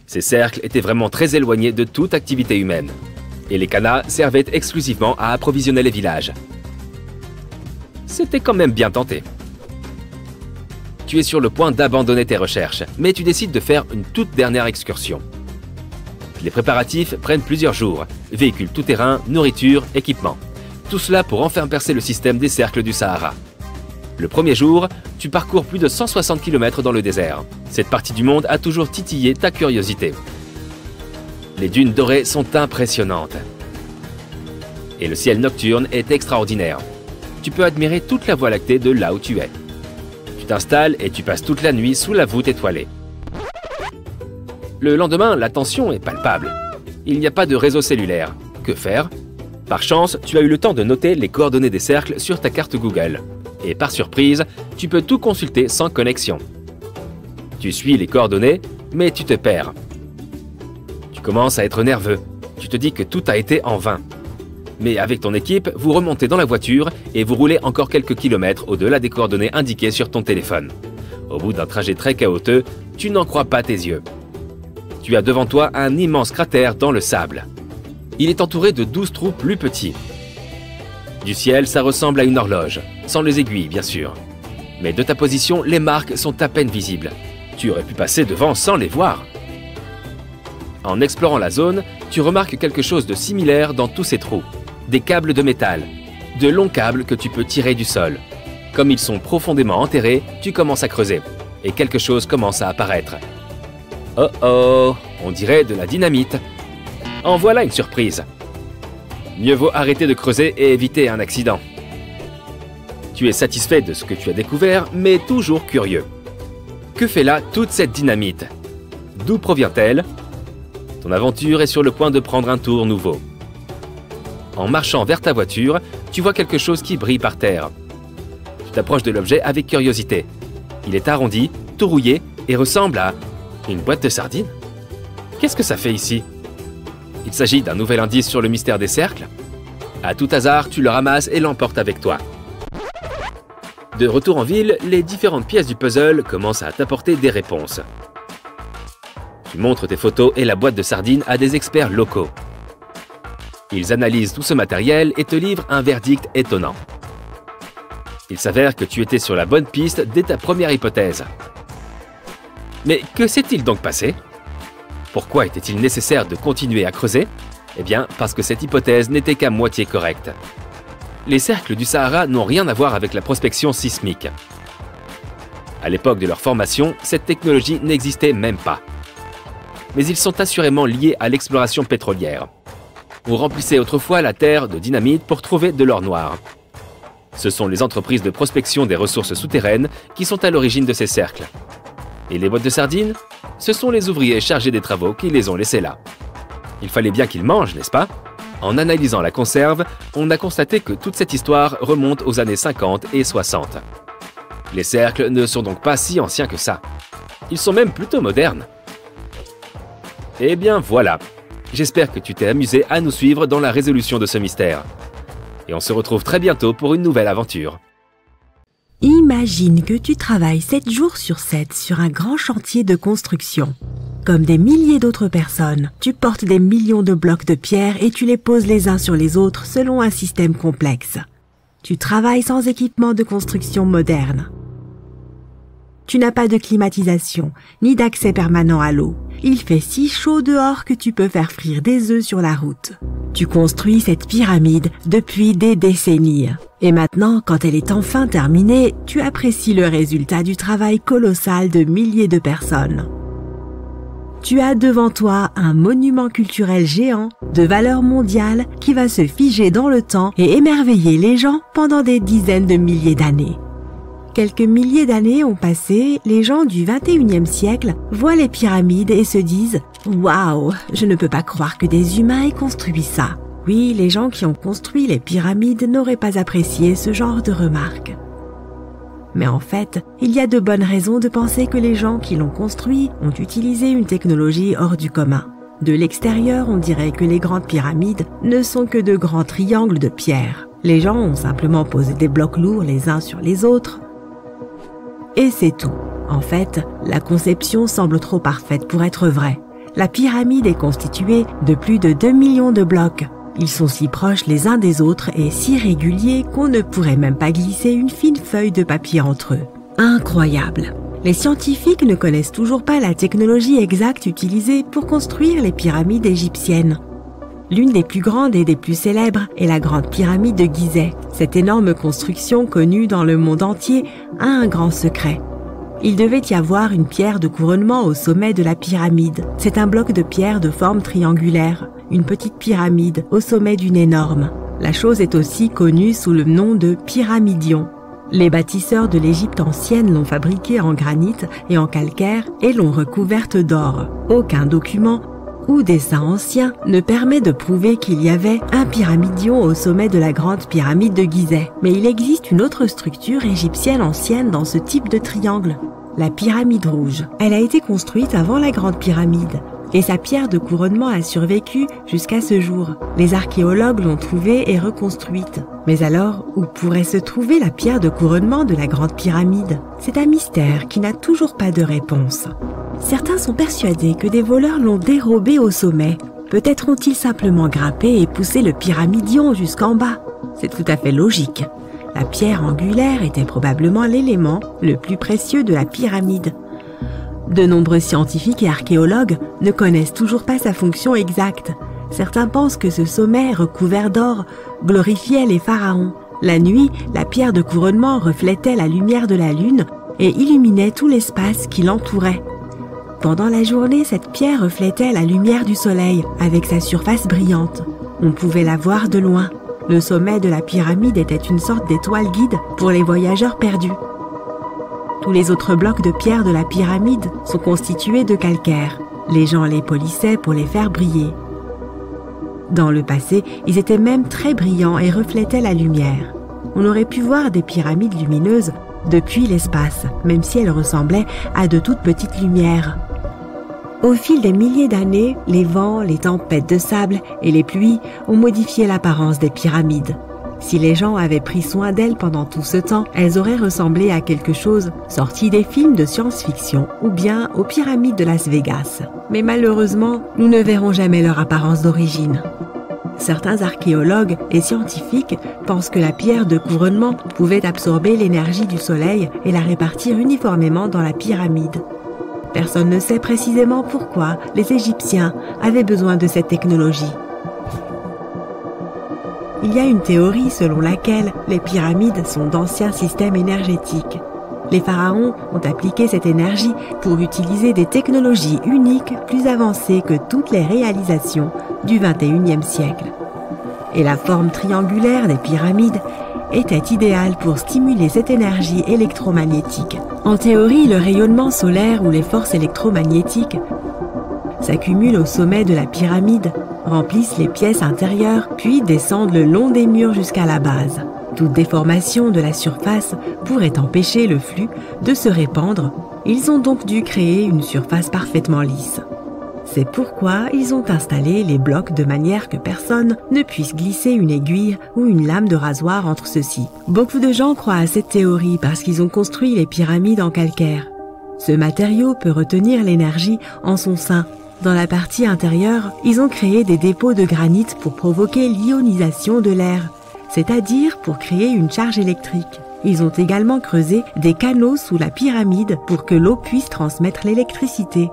Ces cercles étaient vraiment très éloignés de toute activité humaine. Et les Kanas servaient exclusivement à approvisionner les villages. C'était quand même bien tenté. Tu es sur le point d'abandonner tes recherches, mais tu décides de faire une toute dernière excursion. Les préparatifs prennent plusieurs jours. Véhicules tout-terrain, nourriture, équipement. Tout cela pour enfin percer le système des cercles du Sahara. Le premier jour, tu parcours plus de 160 km dans le désert. Cette partie du monde a toujours titillé ta curiosité. Les dunes dorées sont impressionnantes. Et le ciel nocturne est extraordinaire. Tu peux admirer toute la Voie lactée de là où tu es. Tu t'installes et tu passes toute la nuit sous la voûte étoilée. Le lendemain, la tension est palpable. Il n'y a pas de réseau cellulaire. Que faire? Par chance, tu as eu le temps de noter les coordonnées des cercles sur ta carte Google. Et par surprise, tu peux tout consulter sans connexion. Tu suis les coordonnées, mais tu te perds. Tu commences à être nerveux. Tu te dis que tout a été en vain. Mais avec ton équipe, vous remontez dans la voiture et vous roulez encore quelques kilomètres au-delà des coordonnées indiquées sur ton téléphone. Au bout d'un trajet très chaotique, tu n'en crois pas tes yeux. Tu as devant toi un immense cratère dans le sable. Il est entouré de 12 trous plus petits. Du ciel, ça ressemble à une horloge, sans les aiguilles bien sûr. Mais de ta position, les marques sont à peine visibles. Tu aurais pu passer devant sans les voir. En explorant la zone, tu remarques quelque chose de similaire dans tous ces trous. Des câbles de métal, de longs câbles que tu peux tirer du sol. Comme ils sont profondément enterrés, tu commences à creuser, et quelque chose commence à apparaître. Oh oh, on dirait de la dynamite. En voilà une surprise. Mieux vaut arrêter de creuser et éviter un accident. Tu es satisfait de ce que tu as découvert, mais toujours curieux. Que fait là toute cette dynamite? D'où provient-elle? Ton aventure est sur le point de prendre un tour nouveau. En marchant vers ta voiture, tu vois quelque chose qui brille par terre. Tu t'approches de l'objet avec curiosité. Il est arrondi, tout rouillé et ressemble à une boîte de sardines. Qu'est-ce que ça fait ici? Il s'agit d'un nouvel indice sur le mystère des cercles. À tout hasard, tu le ramasses et l'emportes avec toi. De retour en ville, les différentes pièces du puzzle commencent à t'apporter des réponses. Tu montres tes photos et la boîte de sardines à des experts locaux. Ils analysent tout ce matériel et te livrent un verdict étonnant. Il s'avère que tu étais sur la bonne piste dès ta première hypothèse. Mais que s'est-il donc passé? Pourquoi était-il nécessaire de continuer à creuser? Eh bien, parce que cette hypothèse n'était qu'à moitié correcte. Les cercles du Sahara n'ont rien à voir avec la prospection sismique. À l'époque de leur formation, cette technologie n'existait même pas. Mais ils sont assurément liés à l'exploration pétrolière. On remplissait autrefois la terre de dynamite pour trouver de l'or noir. Ce sont les entreprises de prospection des ressources souterraines qui sont à l'origine de ces cercles. Et les boîtes de sardines? Ce sont les ouvriers chargés des travaux qui les ont laissées là. Il fallait bien qu'ils mangent, n'est-ce pas? En analysant la conserve, on a constaté que toute cette histoire remonte aux années 50 et 60. Les cercles ne sont donc pas si anciens que ça. Ils sont même plutôt modernes. Eh bien voilà. J'espère que tu t'es amusé à nous suivre dans la résolution de ce mystère. Et on se retrouve très bientôt pour une nouvelle aventure. Imagine que tu travailles 7 jours sur 7 sur un grand chantier de construction. Comme des milliers d'autres personnes, tu portes des millions de blocs de pierre et tu les poses les uns sur les autres selon un système complexe. Tu travailles sans équipement de construction moderne. Tu n'as pas de climatisation, ni d'accès permanent à l'eau. Il fait si chaud dehors que tu peux faire frire des œufs sur la route. Tu construis cette pyramide depuis des décennies. Et maintenant, quand elle est enfin terminée, tu apprécies le résultat du travail colossal de milliers de personnes. Tu as devant toi un monument culturel géant de valeur mondiale qui va se figer dans le temps et émerveiller les gens pendant des dizaines de milliers d'années. Quelques milliers d'années ont passé, les gens du 21e siècle voient les pyramides et se disent « Waouh, je ne peux pas croire que des humains aient construit ça ». Oui, les gens qui ont construit les pyramides n'auraient pas apprécié ce genre de remarques. Mais en fait, il y a de bonnes raisons de penser que les gens qui l'ont construit ont utilisé une technologie hors du commun. De l'extérieur, on dirait que les grandes pyramides ne sont que de grands triangles de pierre. Les gens ont simplement posé des blocs lourds les uns sur les autres. Et c'est tout. En fait, la conception semble trop parfaite pour être vraie. La pyramide est constituée de plus de 2 millions de blocs. Ils sont si proches les uns des autres et si réguliers qu'on ne pourrait même pas glisser une fine feuille de papier entre eux. Incroyable! Les scientifiques ne connaissent toujours pas la technologie exacte utilisée pour construire les pyramides égyptiennes. L'une des plus grandes et des plus célèbres est la grande pyramide de Gizeh. Cette énorme construction connue dans le monde entier a un grand secret. Il devait y avoir une pierre de couronnement au sommet de la pyramide. C'est un bloc de pierre de forme triangulaire, une petite pyramide au sommet d'une énorme. La chose est aussi connue sous le nom de pyramidion. Les bâtisseurs de l'Égypte ancienne l'ont fabriquée en granit et en calcaire et l'ont recouverte d'or. Aucun document ou dessin ancien ne permet de prouver qu'il y avait un pyramidion au sommet de la grande pyramide de Gizeh. Mais il existe une autre structure égyptienne ancienne dans ce type de triangle, la pyramide rouge. Elle a été construite avant la grande pyramide et sa pierre de couronnement a survécu jusqu'à ce jour. Les archéologues l'ont trouvée et reconstruite. Mais alors, où pourrait se trouver la pierre de couronnement de la grande pyramide? C'est un mystère qui n'a toujours pas de réponse. Certains sont persuadés que des voleurs l'ont dérobée au sommet. Peut-être ont-ils simplement grimpé et poussé le pyramidion jusqu'en bas. C'est tout à fait logique. La pierre angulaire était probablement l'élément le plus précieux de la pyramide. De nombreux scientifiques et archéologues ne connaissent toujours pas sa fonction exacte. Certains pensent que ce sommet recouvert d'or glorifiait les pharaons. La nuit, la pierre de couronnement reflétait la lumière de la lune et illuminait tout l'espace qui l'entourait. Pendant la journée, cette pierre reflétait la lumière du soleil avec sa surface brillante. On pouvait la voir de loin. Le sommet de la pyramide était une sorte d'étoile guide pour les voyageurs perdus. Tous les autres blocs de pierre de la pyramide sont constitués de calcaire. Les gens les polissaient pour les faire briller. Dans le passé, ils étaient même très brillants et reflétaient la lumière. On aurait pu voir des pyramides lumineuses depuis l'espace, même si elles ressemblaient à de toutes petites lumières. Au fil des milliers d'années, les vents, les tempêtes de sable et les pluies ont modifié l'apparence des pyramides. Si les gens avaient pris soin d'elles pendant tout ce temps, elles auraient ressemblé à quelque chose sorti des films de science-fiction ou bien aux pyramides de Las Vegas. Mais malheureusement, nous ne verrons jamais leur apparence d'origine. Certains archéologues et scientifiques pensent que la pierre de couronnement pouvait absorber l'énergie du soleil et la répartir uniformément dans la pyramide. Personne ne sait précisément pourquoi les Égyptiens avaient besoin de cette technologie. Il y a une théorie selon laquelle les pyramides sont d'anciens systèmes énergétiques. Les pharaons ont appliqué cette énergie pour utiliser des technologies uniques plus avancées que toutes les réalisations du XXIe siècle. Et la forme triangulaire des pyramides était idéale pour stimuler cette énergie électromagnétique. En théorie, le rayonnement solaire ou les forces électromagnétiques s'accumulent au sommet de la pyramide, remplissent les pièces intérieures, puis descendent le long des murs jusqu'à la base. Toute déformation de la surface pourrait empêcher le flux de se répandre. Ils ont donc dû créer une surface parfaitement lisse. C'est pourquoi ils ont installé les blocs de manière que personne ne puisse glisser une aiguille ou une lame de rasoir entre ceux-ci. Beaucoup de gens croient à cette théorie parce qu'ils ont construit les pyramides en calcaire. Ce matériau peut retenir l'énergie en son sein. Dans la partie intérieure, ils ont créé des dépôts de granit pour provoquer l'ionisation de l'air, c'est-à-dire pour créer une charge électrique. Ils ont également creusé des canaux sous la pyramide pour que l'eau puisse transmettre l'électricité.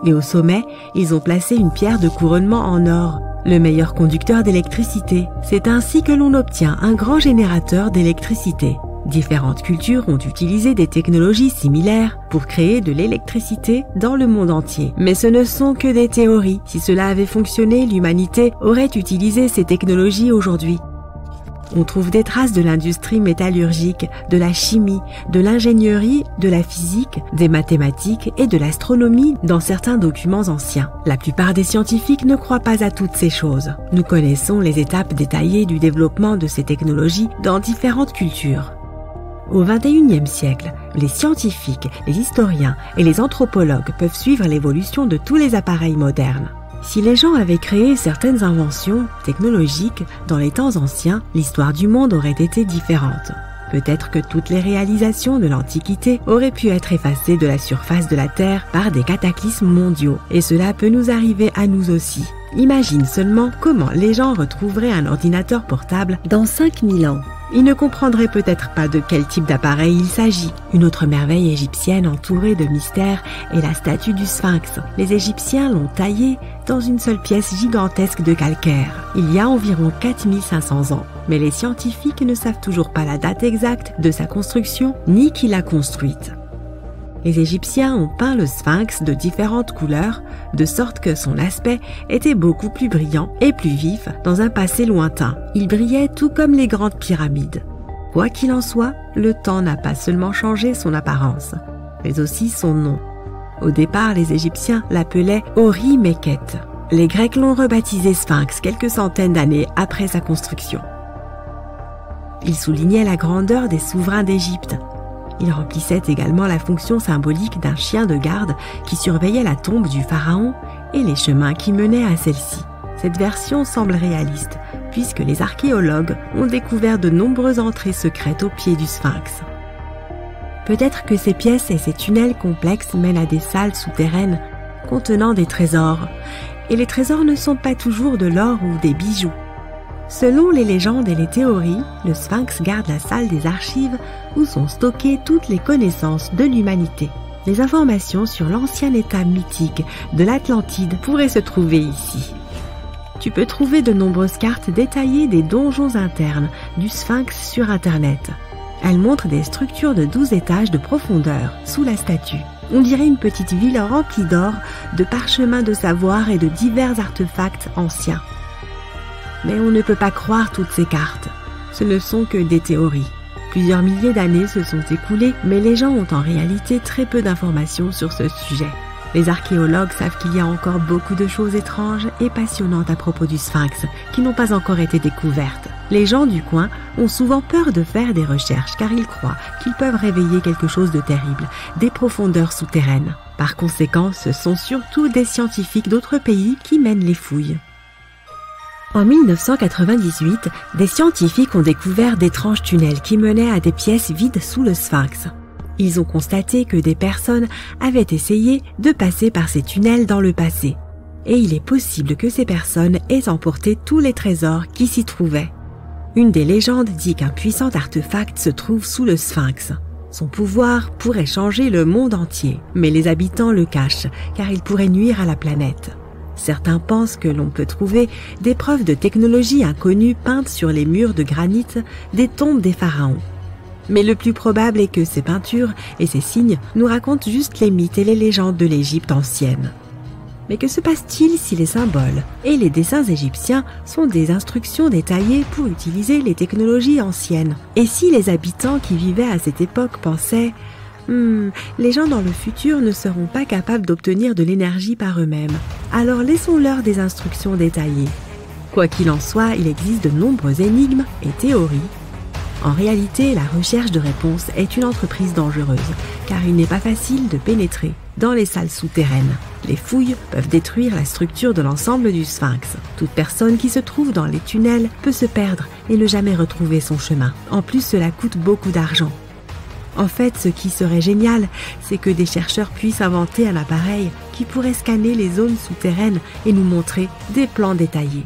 Et au sommet, ils ont placé une pierre de couronnement en or, le meilleur conducteur d'électricité. C'est ainsi que l'on obtient un grand générateur d'électricité. Différentes cultures ont utilisé des technologies similaires pour créer de l'électricité dans le monde entier. Mais ce ne sont que des théories. Si cela avait fonctionné, l'humanité aurait utilisé ces technologies aujourd'hui. On trouve des traces de l'industrie métallurgique, de la chimie, de l'ingénierie, de la physique, des mathématiques et de l'astronomie dans certains documents anciens. La plupart des scientifiques ne croient pas à toutes ces choses. Nous connaissons les étapes détaillées du développement de ces technologies dans différentes cultures. Au XXIe siècle, les scientifiques, les historiens et les anthropologues peuvent suivre l'évolution de tous les appareils modernes. Si les gens avaient créé certaines inventions technologiques dans les temps anciens, l'histoire du monde aurait été différente. Peut-être que toutes les réalisations de l'Antiquité auraient pu être effacées de la surface de la Terre par des cataclysmes mondiaux, et cela peut nous arriver à nous aussi. Imagine seulement comment les gens retrouveraient un ordinateur portable dans 5000 ans. Ils ne comprendraient peut-être pas de quel type d'appareil il s'agit. Une autre merveille égyptienne entourée de mystères est la statue du Sphinx. Les Égyptiens l'ont taillée dans une seule pièce gigantesque de calcaire, il y a environ 4500 ans. Mais les scientifiques ne savent toujours pas la date exacte de sa construction ni qui l'a construite. Les Égyptiens ont peint le Sphinx de différentes couleurs, de sorte que son aspect était beaucoup plus brillant et plus vif dans un passé lointain. Il brillait tout comme les grandes pyramides. Quoi qu'il en soit, le temps n'a pas seulement changé son apparence, mais aussi son nom. Au départ, les Égyptiens l'appelaient Ori-Mekhet. Les Grecs l'ont rebaptisé Sphinx quelques centaines d'années après sa construction. Il soulignait la grandeur des souverains d'Égypte. Il remplissait également la fonction symbolique d'un chien de garde qui surveillait la tombe du pharaon et les chemins qui menaient à celle-ci. Cette version semble réaliste, puisque les archéologues ont découvert de nombreuses entrées secrètes au pied du Sphinx. Peut-être que ces pièces et ces tunnels complexes mènent à des salles souterraines contenant des trésors. Et les trésors ne sont pas toujours de l'or ou des bijoux. Selon les légendes et les théories, le Sphinx garde la salle des archives où sont stockées toutes les connaissances de l'humanité. Les informations sur l'ancien état mythique de l'Atlantide pourraient se trouver ici. Tu peux trouver de nombreuses cartes détaillées des donjons internes du Sphinx sur Internet. Elles montrent des structures de 12 étages de profondeur sous la statue. On dirait une petite ville remplie d'or, de parchemins de savoir et de divers artefacts anciens. Mais on ne peut pas croire toutes ces cartes. Ce ne sont que des théories. Plusieurs milliers d'années se sont écoulées, mais les gens ont en réalité très peu d'informations sur ce sujet. Les archéologues savent qu'il y a encore beaucoup de choses étranges et passionnantes à propos du Sphinx qui n'ont pas encore été découvertes. Les gens du coin ont souvent peur de faire des recherches car ils croient qu'ils peuvent réveiller quelque chose de terrible, des profondeurs souterraines. Par conséquent, ce sont surtout des scientifiques d'autres pays qui mènent les fouilles. En 1998, des scientifiques ont découvert d'étranges tunnels qui menaient à des pièces vides sous le Sphinx. Ils ont constaté que des personnes avaient essayé de passer par ces tunnels dans le passé. Et il est possible que ces personnes aient emporté tous les trésors qui s'y trouvaient. Une des légendes dit qu'un puissant artefact se trouve sous le Sphinx. Son pouvoir pourrait changer le monde entier, mais les habitants le cachent car il pourrait nuire à la planète. Certains pensent que l'on peut trouver des preuves de technologie inconnue peintes sur les murs de granit des tombes des pharaons. Mais le plus probable est que ces peintures et ces signes nous racontent juste les mythes et les légendes de l'Égypte ancienne. Mais que se passe-t-il si les symboles et les dessins égyptiens sont des instructions détaillées pour utiliser les technologies anciennes? Et si les habitants qui vivaient à cette époque pensaient les gens dans le futur ne seront pas capables d'obtenir de l'énergie par eux-mêmes. Alors laissons-leur des instructions détaillées. Quoi qu'il en soit, il existe de nombreuses énigmes et théories. En réalité, la recherche de réponses est une entreprise dangereuse, car il n'est pas facile de pénétrer dans les salles souterraines. Les fouilles peuvent détruire la structure de l'ensemble du sphinx. Toute personne qui se trouve dans les tunnels peut se perdre et ne jamais retrouver son chemin. En plus, cela coûte beaucoup d'argent. En fait, ce qui serait génial, c'est que des chercheurs puissent inventer un appareil qui pourrait scanner les zones souterraines et nous montrer des plans détaillés.